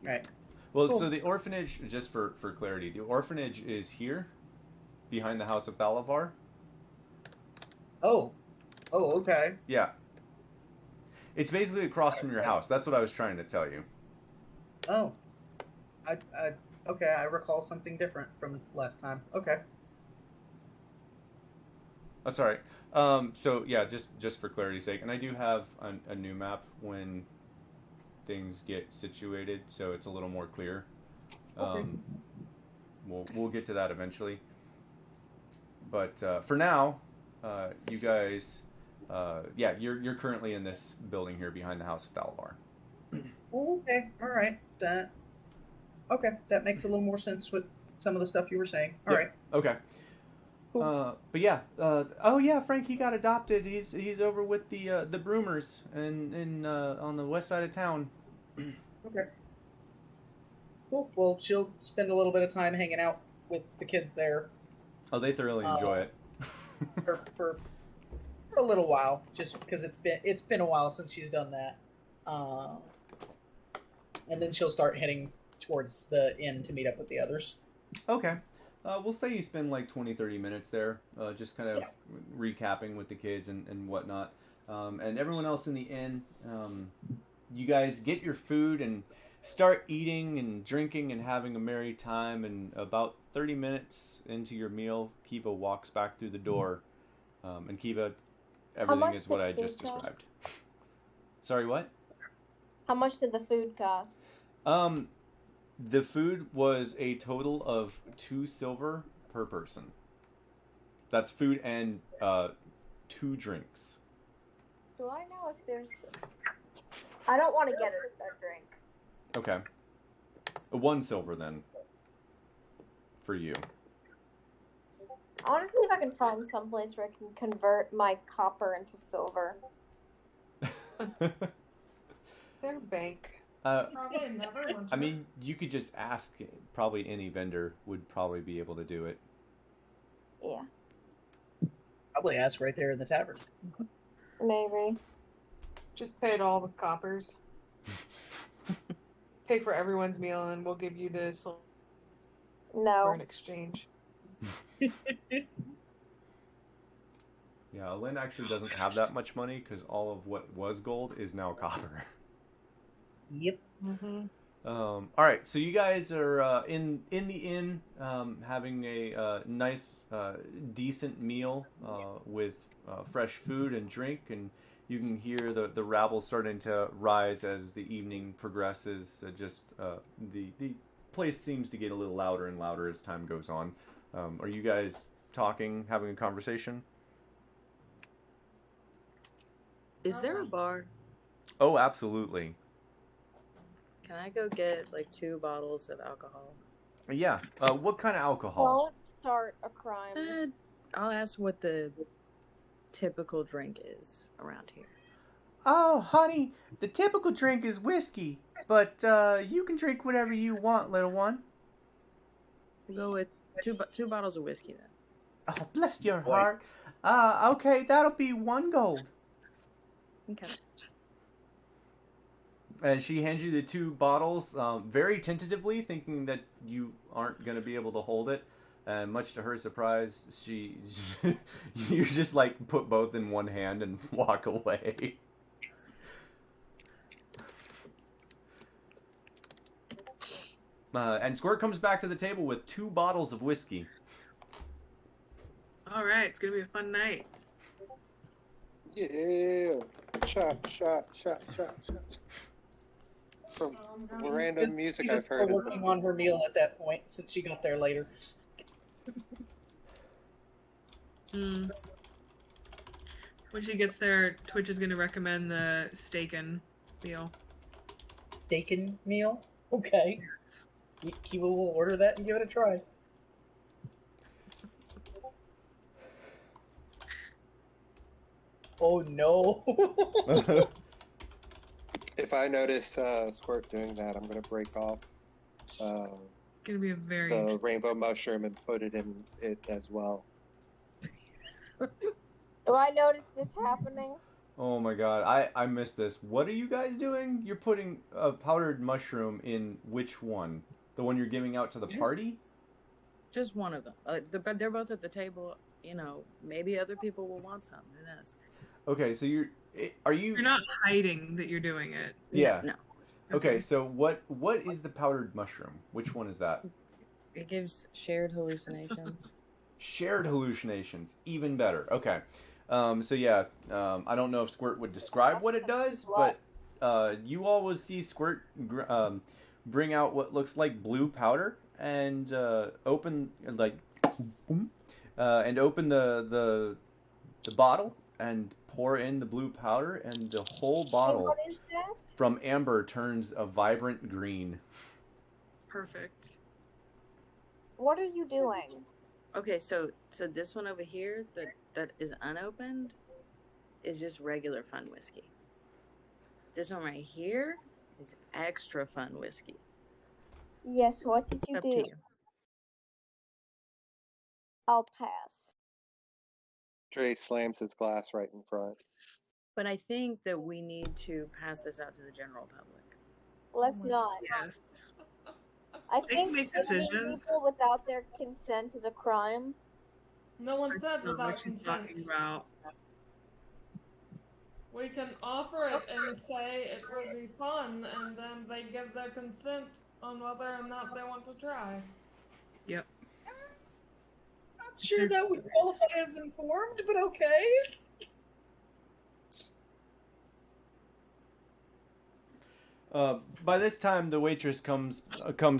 Right. Well, Cool. so the orphanage, just for clarity, the orphanage is here, behind the House of Thalavar. Oh. Oh, okay. Yeah. It's basically across from your house. That's what I was trying to tell you. Oh. Okay, I recall something different from last time. Okay. That's all right. So yeah, just for clarity's sake, and I do have a new map when things get situated, so it's a little more clear. Okay. We'll get to that eventually. But for now, you guys, yeah, you're currently in this building here behind the House of Thalavar. Okay. All right. Okay, that makes a little more sense with some of the stuff you were saying. All Yep. right. Okay. Cool. But yeah, oh yeah, Frank, he got adopted. He's over with the Broomers in on the west side of town. Okay. Cool. Well, she'll spend a little bit of time hanging out with the kids there Oh, they thoroughly enjoy it. for a little while, just because it's been a while since she's done that. And then she'll start heading towards the inn to meet up with the others. Okay. We'll say you spend like 20-30 minutes there, just kind of recapping with the kids and whatnot. And everyone else in the inn, you guys get your food and start eating and drinking and having a merry time. And about 30 minutes into your meal, Kiva walks back through the door. And Kiva, everything much is what did I food just cost? described. Sorry, what? How much did the food cost? The food was a total of 2 silver per person. That's food and 2 drinks. Do I know if there's... I don't want to get a drink. Okay. 1 silver then. For you. I want to see if I can find some place where I can convert my copper into silver. Their bank. Probably another one. I mean, you could just ask. Probably any vendor would probably be able to do it. Yeah, Probably ask right there in the tavern. maybe. Just pay it all with coppers. Pay for everyone's meal, and we'll give you the silver No. in exchange. Yeah, Lynn actually doesn't have that much money because all of what was gold is now copper. Yep. Mm-hmm. All right, so you guys are in the inn, having a nice, decent meal with fresh food and drink, and you can hear the rabble starting to rise as the evening progresses. The place seems to get a little louder and louder as time goes on. Are you guys talking, having a conversation? Is there a bar? Oh, absolutely. Can I go get like 2 bottles of alcohol? Yeah. What kind of alcohol? Don't start a crime. I'll ask what the typical drink is around here. Oh, honey, the typical drink is whiskey, but you can drink whatever you want, little one. We'll go with two bottles of whiskey then. Oh, bless your Boy. heart. Okay, that'll be 1 gold. Okay. And she hands you the 2 bottles, very tentatively, thinking that you aren't going to be able to hold it. And much to her surprise, you just like put both in one hand and walk away. And Squirt comes back to the table with 2 bottles of whiskey. All right, it's gonna be a fun night. Yeah. Shot. From random music I've heard. Still working on her meal at that point since she got there later. When she gets there, Twitch is gonna recommend the steak-and meal. Steak-and meal? Okay. He will order that and give it a try. Oh no. If I notice Squirt doing that, I'm gonna break off Gonna be a very the rainbow mushroom and put it in it as well. Do I notice this happening? Oh my god, I missed this. What are you guys doing? You're putting a powdered mushroom in which one? The one you're giving out to the party? Just one of them. They're both at the table. You know, maybe other people will want some. Who knows? Okay, so you're You're not hiding that you're doing it. Yeah. No. Okay, so what is the powdered mushroom? Which one is that? It gives shared hallucinations. Shared hallucinations, even better. Okay, so yeah, I don't know if Squirt would describe what it does, but you all will see Squirt bring out what looks like blue powder and open the bottle and pour in the blue powder, and the whole And bottle what is that? from amber turns a vibrant green. Perfect. What are you doing? Okay, so this one over here that is unopened is just regular fun whiskey. This one right here is extra fun whiskey. Yes, what did you Up do? to you. I'll pass. Dre slams his glass right in front. But I think that we need to pass this out to the general public. Let's not. Yes. I They can think make killing decisions. people without their consent is a crime. No one said I don't know without what she's consent. talking about. We can offer it and say it will be fun, and then they give their consent on whether or not they want to try. Yep. Not sure that would qualify as informed, but okay. By this time, the waitress comes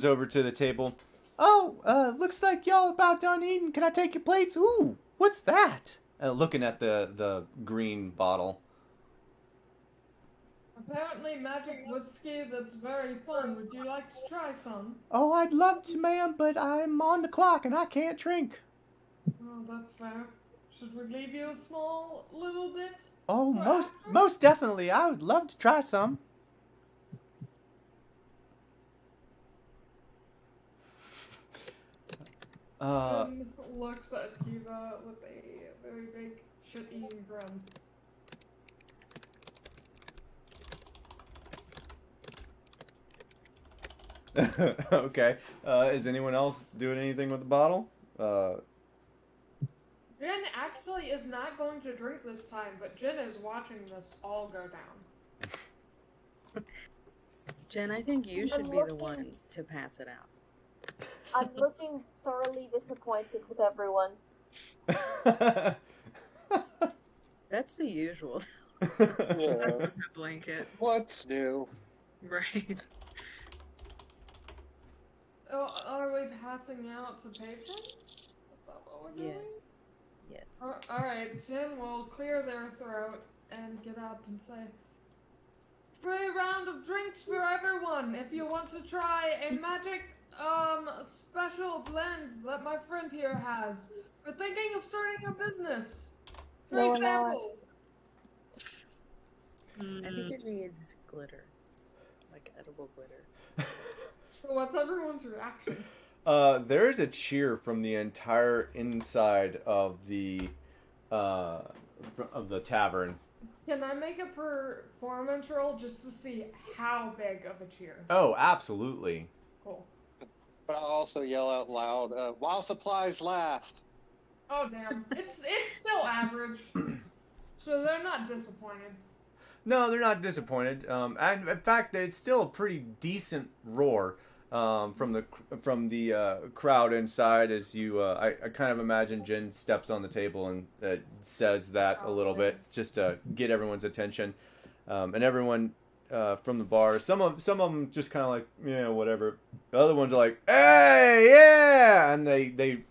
over to the table. Oh, looks like y'all about done eating. Can I take your plates? Ooh, what's that? Looking at the green bottle. Apparently magic whiskey that's very fun. Would you like to try some? Oh, I'd love to, ma'am, but I'm on the clock and I can't drink. Oh, that's fair. Should we leave you a small little bit? Oh, most definitely. I would love to try some. Looks at Kiva with a very big shit-eating grin. Okay. Is anyone else doing anything with the bottle? Jin actually is not going to drink this time, but Jin is watching this all go down. Jen, I think you should be the one to pass it out. I'm looking thoroughly disappointed with everyone. That's the usual. Yeah. A blanket. What's new? Right. Oh, are we passing out to patrons? Is that what we're doing? Yes. Alright, Jin will clear their throat and get up and say, free round of drinks for everyone if you want to try a magic special blend that my friend here has. We're thinking of starting a business. Free No, we're not. sample. think it needs glitter, like edible glitter. So what's everyone's reaction? There's a cheer from the entire inside of the tavern. Can I make a performance roll just to see how big of a cheer? Oh, absolutely. Cool. But I'll also yell out loud, while supplies last. Oh damn! It's still average, so they're not disappointed. No, they're not disappointed. And in fact, it's still a pretty decent roar from the crowd inside. As I kind of imagine Jen steps on the table and says that a little bit just to get everyone's attention, and everyone from the bar. Some of them just kind of like, yeah, whatever. The other ones are like, hey, yeah, and they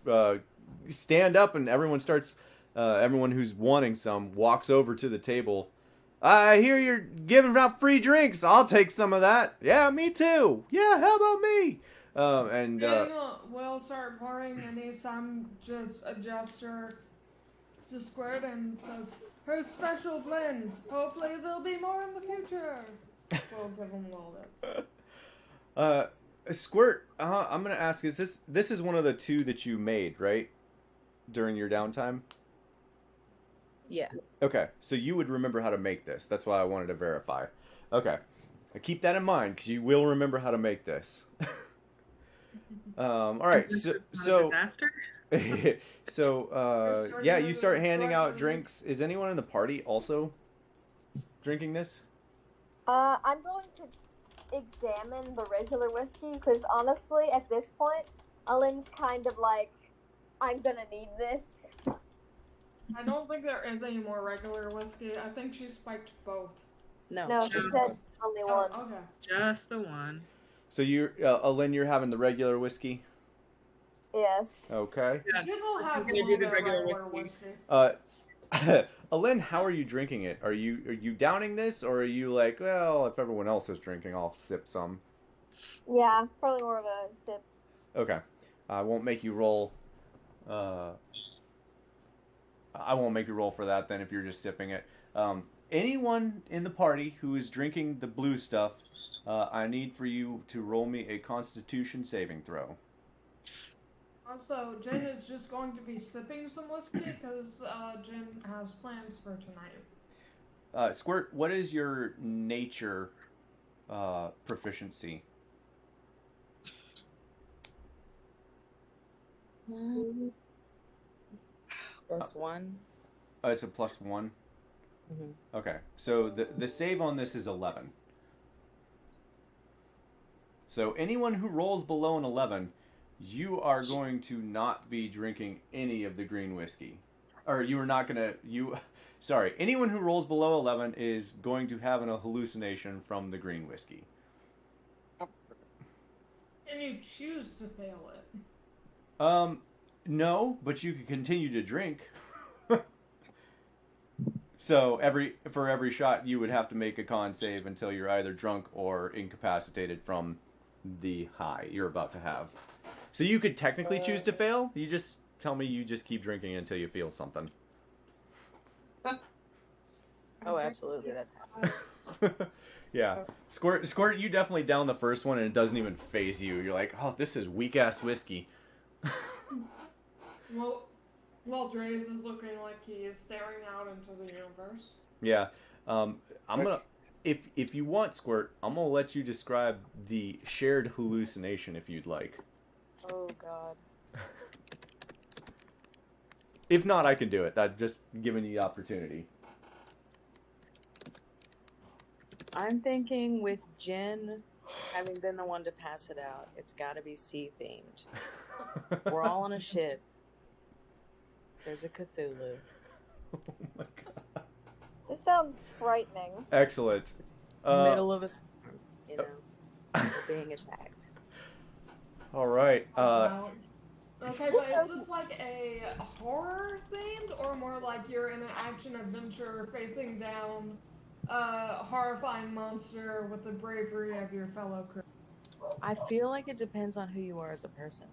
stand up, and everyone starts. Everyone who's wanting some walks over to the table. I hear you're giving out free drinks. I'll take some of that. Yeah, me too. Yeah, how about me? We'll start pouring, and anytime just a gesture to Squirt and says, her special blend. Hopefully there'll be more in the future. We'll give them a little bit. Squirt, I'm going to ask, this is one of the two that you made, right? During your downtime? Yeah. Okay, so you would remember how to make this. That's why I wanted to verify. Okay. Keep that in mind, because you will remember how to make this. All right, so yeah, you start handing out drinks. Is anyone in the party also drinking this? I'm going to examine the regular whiskey, because honestly, at this point, Alin's kind of like, I'm gonna need this. I don't think there is any more regular whiskey. I think she spiked both. No, she said only one. Okay. Just the one. So Alin, you're having the regular whiskey? Yes. Okay. Yeah, people have gonna do the regular whiskey. Alin, how are you drinking it? Are you downing this, or are you like, well, if everyone else is drinking, I'll sip some? Yeah, probably more of a sip. Okay. I won't make you roll. I won't make you roll for that then if you're just sipping it. Anyone in the party who is drinking the blue stuff, I need for you to roll me a Constitution saving throw. Also, Jen is just going to be sipping some whiskey because Jen has plans for tonight. Squirt, what is your nature proficiency? +1. It's a +1. Mm-hmm. Okay, so the save on this is 11. So anyone who rolls below an 11, you are going to not be drinking any of the green whiskey, or you are not gonna. Sorry, anyone who rolls below 11 is going to have a hallucination from the green whiskey. Can you choose to fail it? No, but you can continue to drink. So for every shot, you would have to make a con save until you're either drunk or incapacitated from the high you're about to have. So you could technically choose to fail. You just tell me you just keep drinking until you feel something. Oh, absolutely, that's Yeah. Squirt, you definitely down the first one and it doesn't even phase you. You're like, oh, this is weak-ass whiskey. Well, Dre's is looking like he is staring out into the universe. Yeah. I'm gonna, if you want, Squirt, I'm gonna let you describe the shared hallucination if you'd like. Oh, God. If not, I can do it. That just giving you the opportunity. I'm thinking with Jen having been the one to pass it out, it's got to be sea themed. We're all on a ship. There's a Cthulhu. Oh my god. This sounds frightening. Excellent. Middle of a storm, you know, we're being attacked. All right. Okay, but is this like a horror themed, or more like you're in an action adventure facing down a horrifying monster with the bravery of your fellow crew? I feel like it depends on who you are as a person.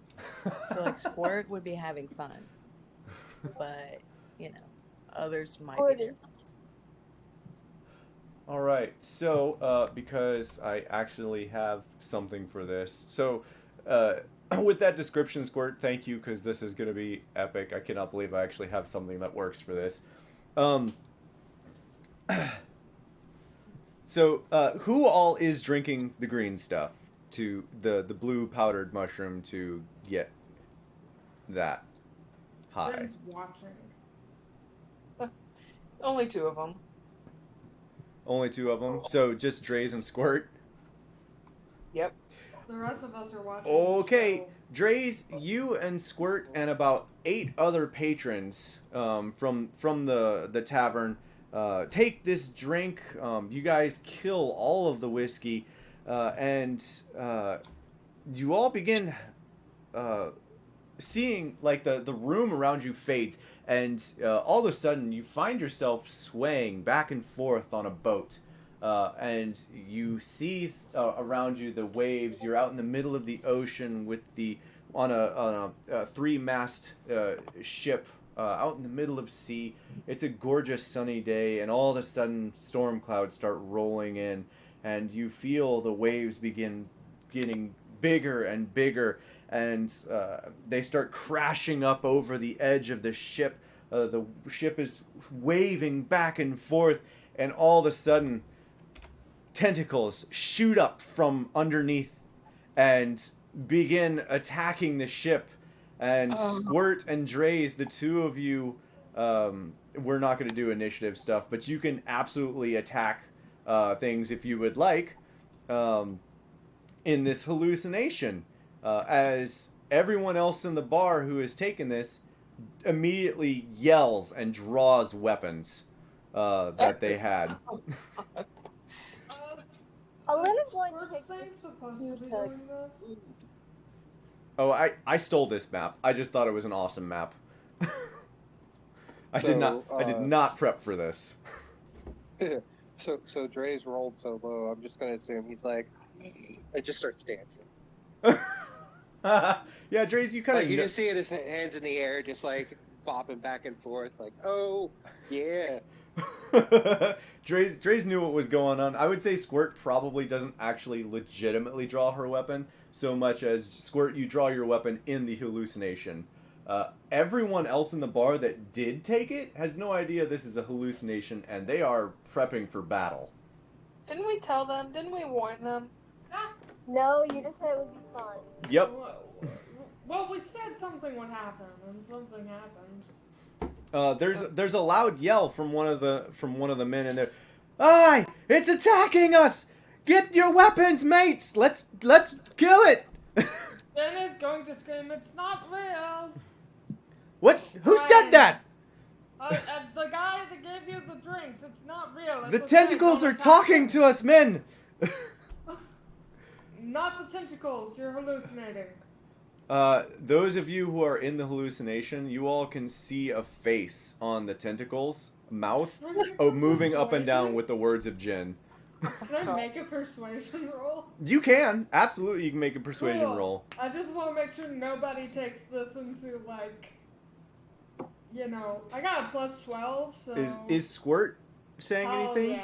So, like, Squirt would be having fun. But, you know, others might be. All right. So, because I actually have something for this. So, with that description, Squirt, thank you, because this is going to be epic. I cannot believe I actually have something that works for this. So, who all is drinking the green stuff to the blue powdered mushroom to get that high? Friends watching. Only 2 of them. Only 2 of them. So just Dre's and Squirt. Yep. The rest of us are watching. Okay, So Dre's, you and Squirt and about 8 other patrons from the tavern take this drink. You guys kill all of the whiskey, and you all begin seeing like the room around you fades, and all of a sudden you find yourself swaying back and forth on a boat. And you see around you the waves. You're out in the middle of the ocean with on a 3-mast ship out in the middle of sea. It's a gorgeous sunny day, and all of a sudden storm clouds start rolling in, and you feel the waves begin getting bigger and bigger, and they start crashing up over the edge of the ship. The ship is waving back and forth, and all of a sudden tentacles shoot up from underneath and begin attacking the ship. And Squirt and Dre's, the 2 of you, we're not going to do initiative stuff, but you can absolutely attack things if you would like in this hallucination. As everyone else in the bar who has taken this immediately yells and draws weapons that they had. Elena's going to First take thing's this supposed to be huge doing this. Oh, I stole this map. I just thought it was an awesome map. I did not prep for this. So Dre's rolled so low. I'm just gonna assume he's like, it just starts dancing. Yeah, Dre's, you kind of Like you just see his hands in the air, just like bopping back and forth, like, oh yeah. Dre's knew what was going on. I would say Squirt probably doesn't actually legitimately draw her weapon so much as Squirt, you draw your weapon in the hallucination. Everyone else in the bar that did take it has no idea this is a hallucination, and they are prepping for battle. Didn't we tell them? Didn't we warn them? No, you just said it would be fun. Yep. Well, we said something would happen, and something happened. There's a loud yell from one of the men in there. Aye, it's attacking us! Get your weapons, mates! Let's kill it! Then is going to scream, "It's not real!" What? Who said that? The guy that gave you the drinks. It's not real. The tentacles are talking to us, men! Not the tentacles. You're hallucinating. Those of you who are in the hallucination, you all can see a face on the tentacles, mouth, moving up and down with the words of Jin. Can I make a persuasion roll? You can. Absolutely, you can make a persuasion Cool. roll. I just want to make sure nobody takes this into, like, you know, I got a plus 12, so... Is Squirt saying anything?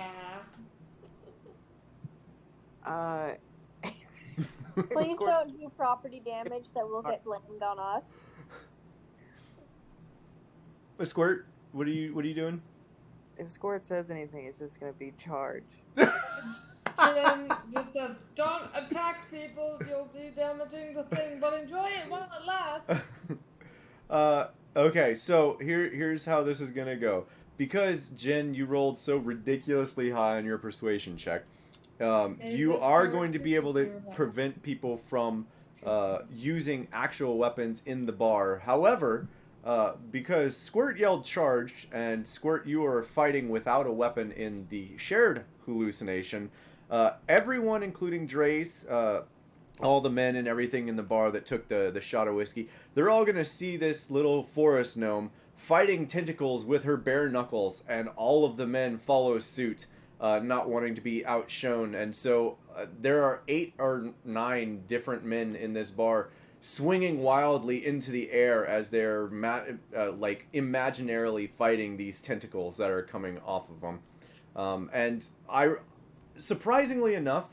yeah. Please don't do property damage that will get blamed on us. Squirt, what are you doing? If Squirt says anything, it's just gonna be charge. Jin just says, "Don't attack people, you'll be damaging the thing, but enjoy it while it lasts." Okay, so here's how this is gonna go. Because, Jin, you rolled so ridiculously high on your persuasion check, you are going to be able to prevent people from using actual weapons in the bar. However, because Squirt yelled charge, and Squirt, you are fighting without a weapon in the shared hallucination, everyone, including Dre's, all the men and everything in the bar that took the shot of whiskey, they're all going to see this little forest gnome fighting tentacles with her bare knuckles, and all of the men follow suit, not wanting to be outshone. And so there are 8 or 9 different men in this bar swinging wildly into the air as they're like imaginarily fighting these tentacles that are coming off of them. And surprisingly enough,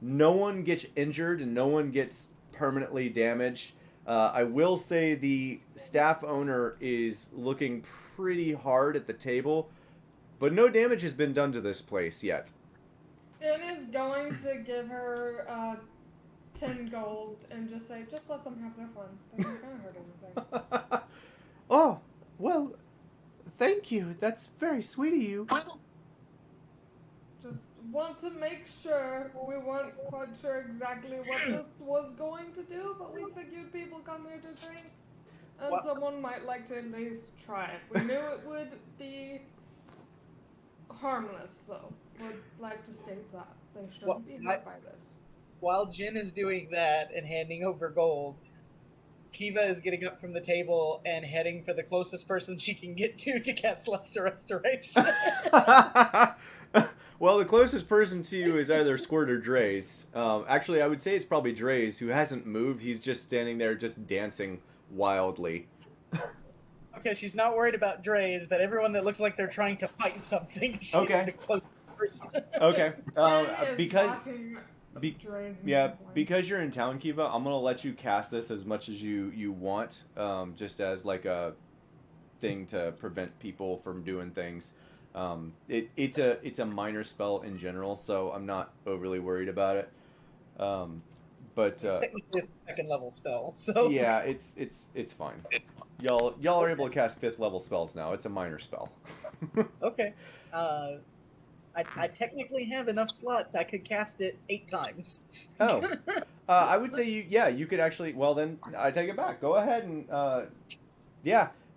no one gets injured and no one gets permanently damaged. I will say the staff owner is looking pretty hard at the table, but no damage has been done to this place yet. Jen is going to give her 10 gold and just say, just let them have their fun. They're not going to hurt anything. Oh, well, thank you. That's very sweet of you. Just want to make sure. We weren't quite sure exactly what this was going to do, but we figured people come here to drink, and someone might like to at least try it. We knew it would be harmless, though. Would like to state that. They shouldn't be hurt by this. While Jin is doing that and handing over gold, Kiva is getting up from the table and heading for the closest person she can get to cast Luster Restoration. Well, the closest person to you is either Squirt or Draze. Actually, I would say it's probably Draze, who hasn't moved. He's just standing there, just dancing wildly. Okay, she's not worried about Draze, but everyone that looks like they're trying to fight something, she's the closest person. Okay, because... Yeah, because you're in town, Kiva, I'm gonna let you cast this as much as you want, just as like a thing to prevent people from doing things. It's a minor spell in general, so I'm not overly worried about it. But technically, it's a second level spell, so yeah, it's fine. Y'all are able to cast 5th level spells now. It's a minor spell. Okay. I technically have enough slots. I could cast it 8 times. Oh, I would say you could actually. Well, then I take it back. Go ahead and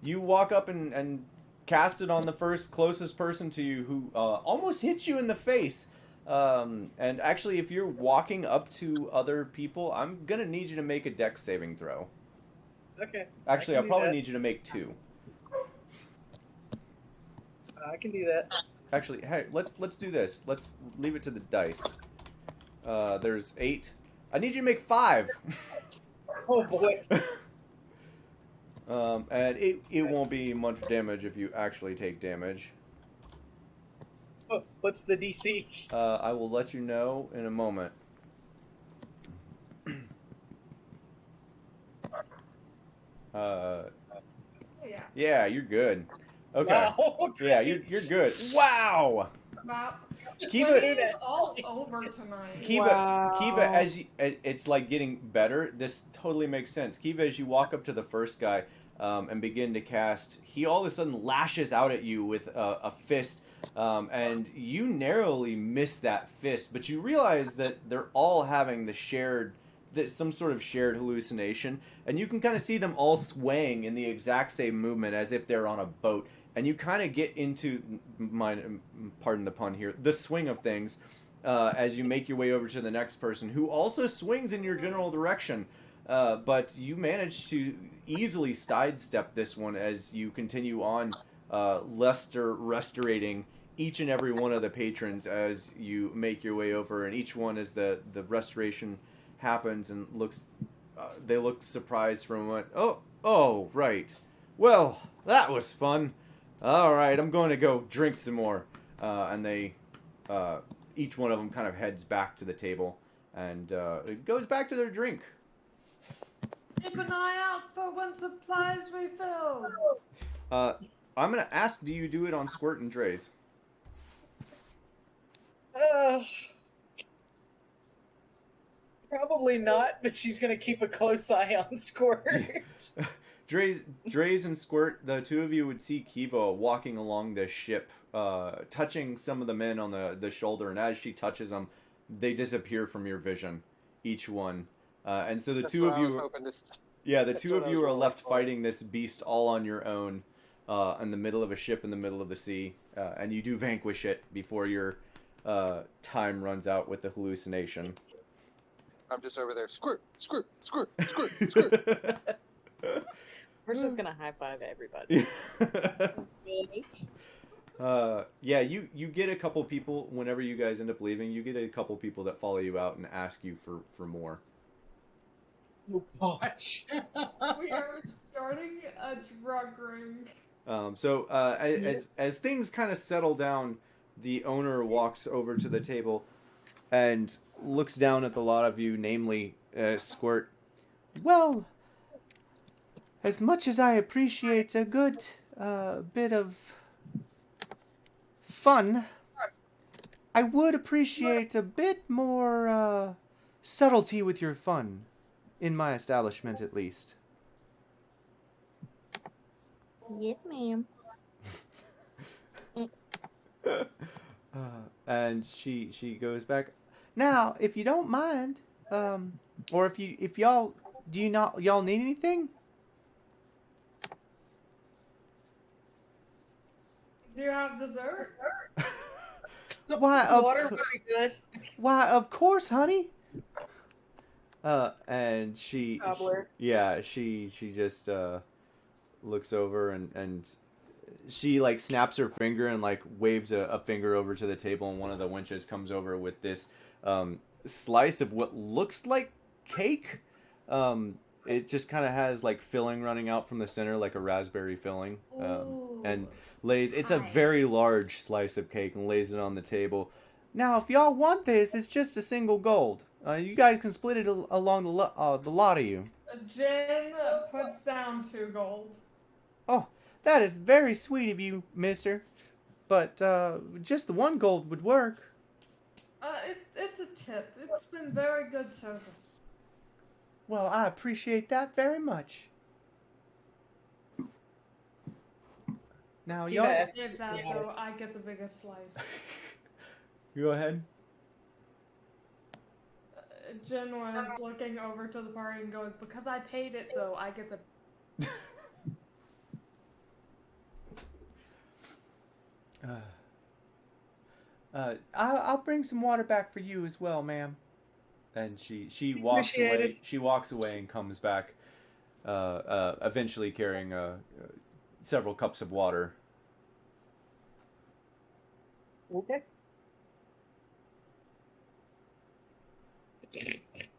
you walk up and cast it on the first closest person to you who almost hits you in the face. And actually, if you're walking up to other people, I'm gonna need you to make a dex saving throw. Okay. Actually, I'll probably need you to make 2. I can do that. Actually, hey, let's do this. Let's leave it to the dice. There's 8. I need you to make 5. Oh boy. And it won't be much damage if you actually take damage. Oh, what's the DC? I will let you know in a moment. Yeah, you're good. Okay. Wow. Yeah, you're good. Wow. Wow. Kiva, It's all over tonight. Kiva, as it's like getting better. This totally makes sense. Kiva, as you walk up to the first guy and begin to cast, he all of a sudden lashes out at you with a fist, and you narrowly miss that fist. But you realize that they're all having some sort of shared hallucination, and you can kind of see them all swaying in the exact same movement as if they're on a boat. And you kind of get into, pardon the pun here, the swing of things as you make your way over to the next person, who also swings in your general direction. But you manage to easily sidestep this one as you continue on restorating each and every one of the patrons as you make your way over. And each one, as the restoration happens and they look surprised for a moment. Oh, right. Well, that was fun. All right, I'm going to go drink some more. And they, each one of them kind of heads back to the table and it goes back to their drink. Keep an eye out for when supplies refill. I'm going to ask, do you do it on Squirt and Draze? Probably not, but she's going to keep a close eye on Squirt. Draze and Squirt, the two of you would see Kiva walking along the ship, touching some of the men on the shoulder, and as she touches them, they disappear from your vision, each one. And so the two of you are left fighting this beast all on your own, in the middle of a ship in the middle of the sea, and you do vanquish it before your time runs out with the hallucination. I'm just over there, squirt, squirt, squirt, squirt, squirt. We're just gonna high five everybody. Yeah, you get a couple people whenever you guys end up leaving. You get a couple people that follow you out and ask you for more. Oh gosh. We are starting a drug ring. So as things kind of settle down the owner walks over to the table and looks down at the lot of you, namely Squirt. Well, as much as I appreciate a good bit of fun, I would appreciate a bit more subtlety with your fun, in my establishment at least. Yes, ma'am. And she goes back. Now, if you don't mind, or if y'all y'all need anything? Do you have dessert? Why, Water would be good. Why, of course, honey. And she Cobbler. she just looks over and she like snaps her finger and like waves a finger over to the table, and one of the wenches comes over with this slice of what looks like cake. It just kind of has like filling running out from the center, like a raspberry filling, and lays. It's a very large slice of cake and lays it on the table. Now, if y'all want this, it's just a single gold. You guys can split it along the lot of you. Jen puts down 2 gold. Oh, that is very sweet of you, mister. But just the 1 gold would work. It's a tip. It's been very good service. Well, I appreciate that very much. Now, y'all... Yes. If that though, I get the biggest slice. Go ahead. Jen was looking over to the party and going, because I paid it though, I get the... I'll bring some water back for you as well, ma'am. And she walks away. She walks away and comes back, eventually carrying several cups of water. Okay.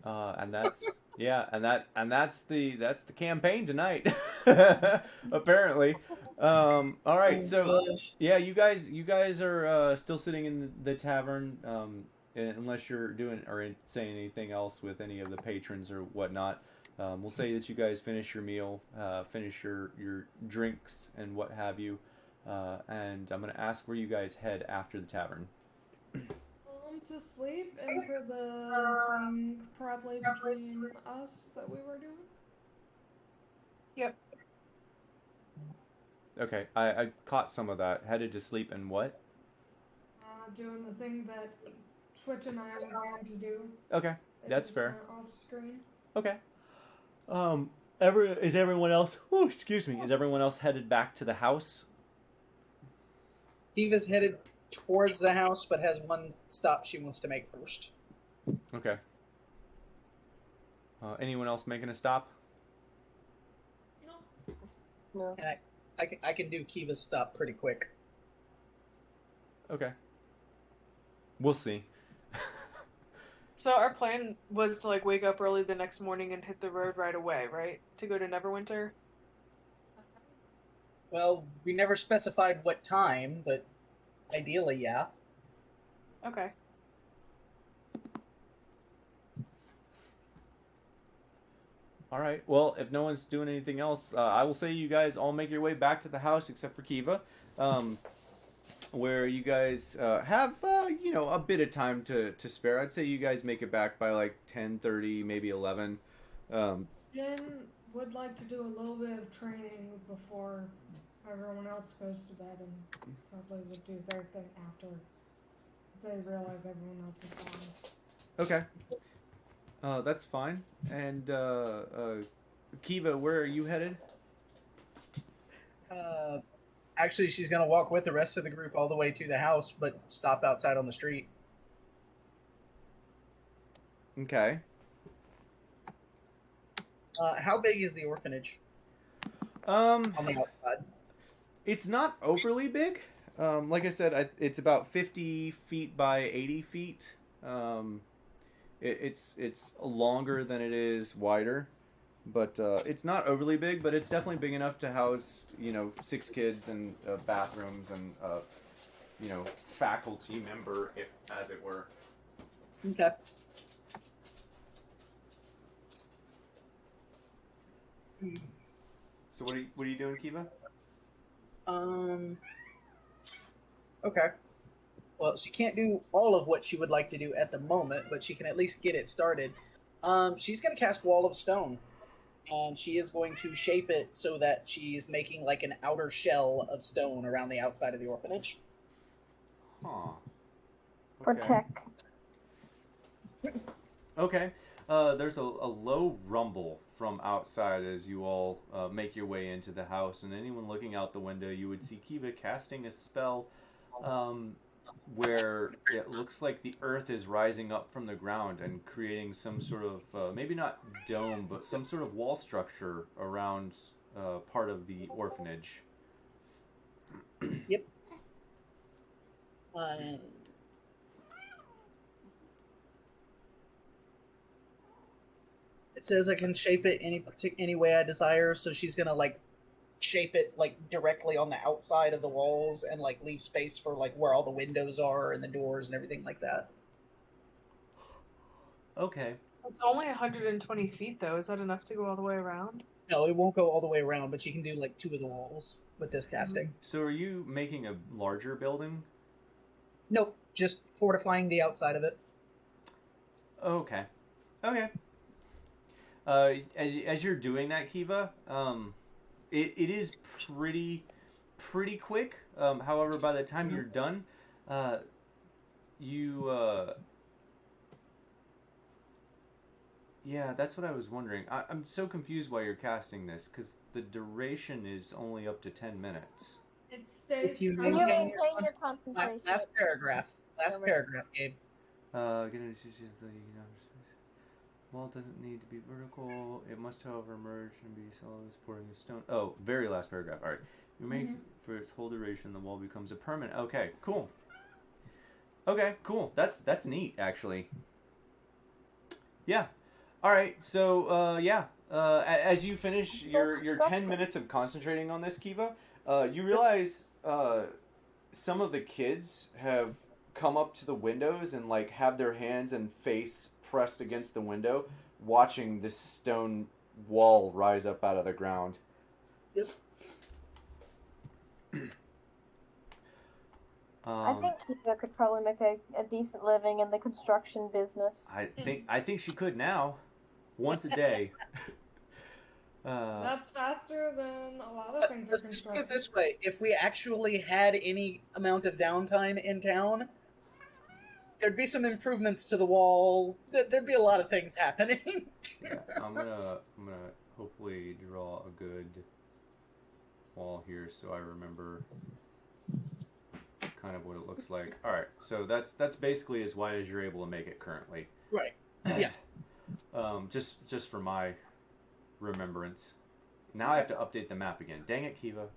And that's that's the campaign tonight. Apparently. All right, so yeah, you guys are still sitting in the tavern, unless you're doing or saying anything else with any of the patrons or whatnot. We'll say that you guys finish your meal, finish your drinks and what have you, and I'm gonna ask where you guys head after the tavern. To sleep and for the thing probably between us that we were doing. Yep. Okay, I caught some of that. Headed to sleep and what? Doing the thing that Twitch and I were going to do. Okay, that's fair. Off screen. Okay. Is everyone else? Oh, excuse me. Is everyone else headed back to the house? Eva's headed towards the house, but has one stop she wants to make first. Okay. Anyone else making a stop? No. And I can do Kiva's stop pretty quick. Okay. We'll see. So our plan was to like wake up early the next morning and hit the road right away, right? To go to Neverwinter? Well, we never specified what time, but ideally, yeah. Okay. All right. Well, if no one's doing anything else, I will say you guys all make your way back to the house except for Kiva, where you guys have a bit of time to spare. I'd say you guys make it back by like 10:30, maybe 11. Jen would like to do a little bit of training before everyone else goes to bed, and probably would do their thing after they realize everyone else is gone. Okay. That's fine. And Kiva, where are you headed? Actually, she's gonna walk with the rest of the group all the way to the house, but stop outside on the street. Okay. How big is the orphanage? On the outside. It's not overly big. Like I said, it's about 50 feet by 80 feet. It's longer than it is wider, but it's not overly big. But it's definitely big enough to house 6 kids and bathrooms and faculty member, if as it were. Okay. So what are you doing, Kiva? Okay. Well, she can't do all of what she would like to do at the moment, but she can at least get it started. She's going to cast Wall of Stone, and she is going to shape it so that she's making like an outer shell of stone around the outside of the orphanage. Huh. For tech. Okay. There's a low rumble from outside as you all make your way into the house, and anyone looking out the window, you would see Kiva casting a spell where it looks like the earth is rising up from the ground and creating some sort of, maybe not dome, but some sort of wall structure around part of the orphanage. Yep. It says I can shape it any way I desire, so she's gonna like shape it like directly on the outside of the walls and like leave space for like where all the windows are and the doors and everything like that. Okay. It's only 120 feet, though. Is that enough to go all the way around? No, it won't go all the way around, but she can do like 2 of the walls with this casting. So are you making a larger building? Nope, just fortifying the outside of it. Okay. Okay. As you're doing that, Kiva, it is pretty quick. However, by the time you're done, yeah, that's what I was wondering. I'm so confused why you're casting this, because the duration is only up to 10 minutes. It stays. If you You maintain your concentration. Last paragraph, Gabe. Wall doesn't need to be vertical. It must, however, merge and be solid, supporting the stone. Oh, very last paragraph. All right. You make for its whole duration, the wall becomes a permanent. Okay, cool. Okay, cool. That's neat, actually. Yeah. All right. So, yeah. As you finish your 10 minutes of concentrating on this, Kiva, you realize some of the kids have come up to the windows and like have their hands and face pressed against the window, watching this stone wall rise up out of the ground. Yep. I think Kiva could probably make a decent living in the construction business. I think she could now, once a day. That's faster than a lot of things are Let's just put constructed. it this way: if we actually had any amount of downtime in town, there'd be some improvements to the wall. There'd be a lot of things happening. Yeah, I'm gonna hopefully draw a good wall here so I remember kind of what it looks like. All right, so that's basically as wide as you're able to make it currently. Right. Yeah. Just for my remembrance. Now I have to update the map again. Dang it, Kiva.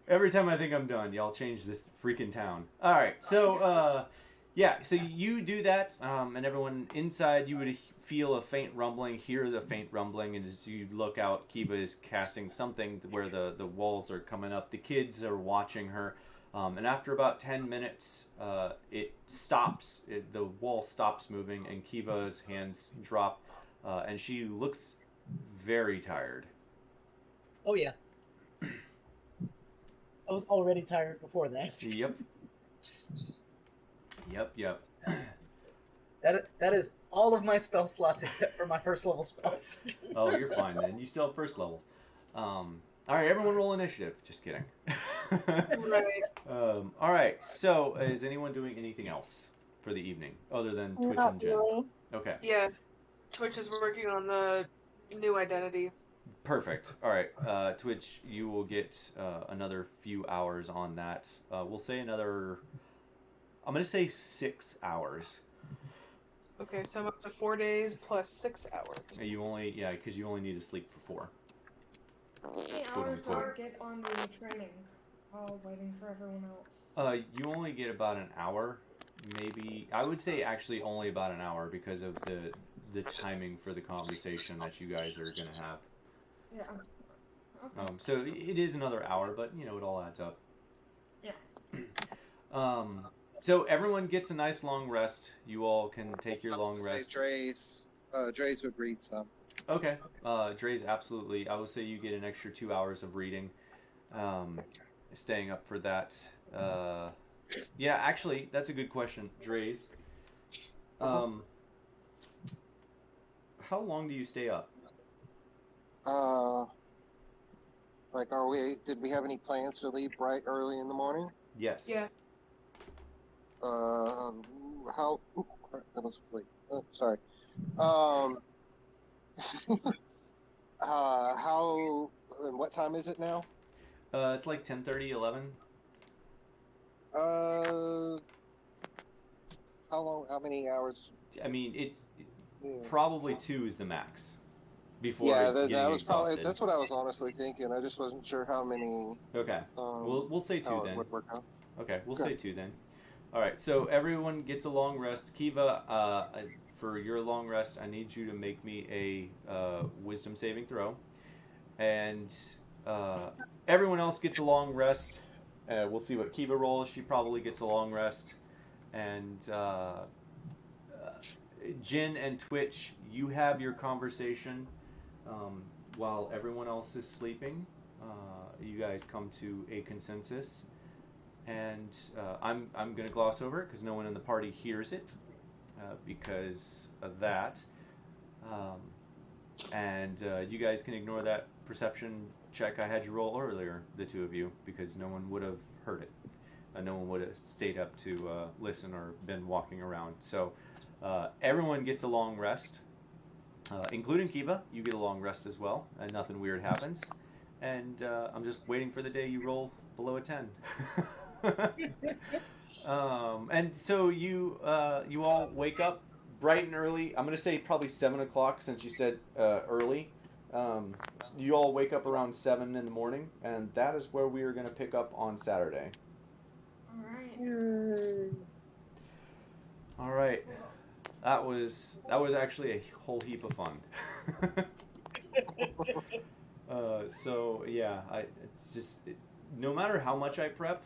Every time I think I'm done, y'all change this freaking town. All right, so yeah, so you do that, and everyone inside, you would feel a faint rumbling, hear the faint rumbling, and as you look out, Kiva is casting something where the walls are coming up. The kids are watching her, and after about 10 minutes, it stops. The wall stops moving, and Kiva's hands drop, and she looks very tired. Oh yeah. I was already tired before that. Yep. Yep. That is all of my spell slots except for my first level spells. Oh, you're fine then. You still have first level. All right, everyone roll initiative. Just kidding. Right. All right, so is anyone doing anything else for the evening other than Twitch Not and Jen? really. Okay, Yes. Twitch is working on the new identity. perfect. All right, Twitch, you will get another few hours on that. We'll say another, I'm going to say 6 hours. Okay, so I'm up to 4 days plus 6 hours. You only, yeah, because you only need to sleep for 4. How many Quote, hours do I unquote. get on the training while waiting for everyone else? You only get about an hour, maybe. I would say actually only about an hour because of the timing for the conversation that you guys are going to have. Yeah. Okay. So it is another hour, but you know it all adds up. Yeah. So everyone gets a nice long rest. You all can take your long rest. Dre's would read some. Okay. Dre's absolutely. I would say you get an extra 2 hours of reading. Staying up for that. Yeah, actually, that's a good question, Dre's. How long do you stay up? Like, did we have any plans to leave bright early in the morning? Yes. Yeah. How? Ooh, crap, that was a fleet. Oh, sorry. How? And what time is it now? It's like 10:30, 11. How long? How many hours? I mean, it's Yeah. probably 2 is the max. Before Yeah, getting that was probably. exhausted. That's what I was honestly thinking. I just wasn't sure how many. Okay. We'll say 2 how then. it would work out. Okay, we'll Okay. say 2 then. All right, so everyone gets a long rest. Kiva, for your long rest, I need you to make me a wisdom saving throw. And everyone else gets a long rest. We'll see what Kiva rolls. She probably gets a long rest. And Jin and Twitch, you have your conversation while everyone else is sleeping. You guys come to a consensus. And I'm going to gloss over it because no one in the party hears it because of that. And you guys can ignore that perception check I had you roll earlier, the two of you, because no one would have heard it. No one would have stayed up to listen or been walking around. So everyone gets a long rest, including Kiva. You get a long rest as well, and nothing weird happens. And I'm just waiting for the day you roll below a 10. And so you all wake up bright and early. I'm gonna say probably 7 o'clock since you said early. You all wake up around 7 in the morning, and that is where we are gonna pick up on Saturday. All right. That was actually a whole heap of fun. So yeah, no matter how much I prep,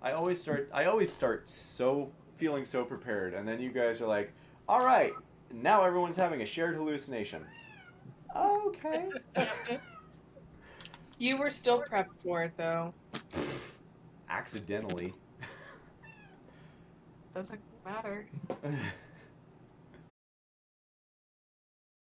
I always start so feeling so prepared, and then you guys are like, all right, now everyone's having a shared hallucination. Okay. You were still prepped for it, though. Accidentally. Doesn't matter.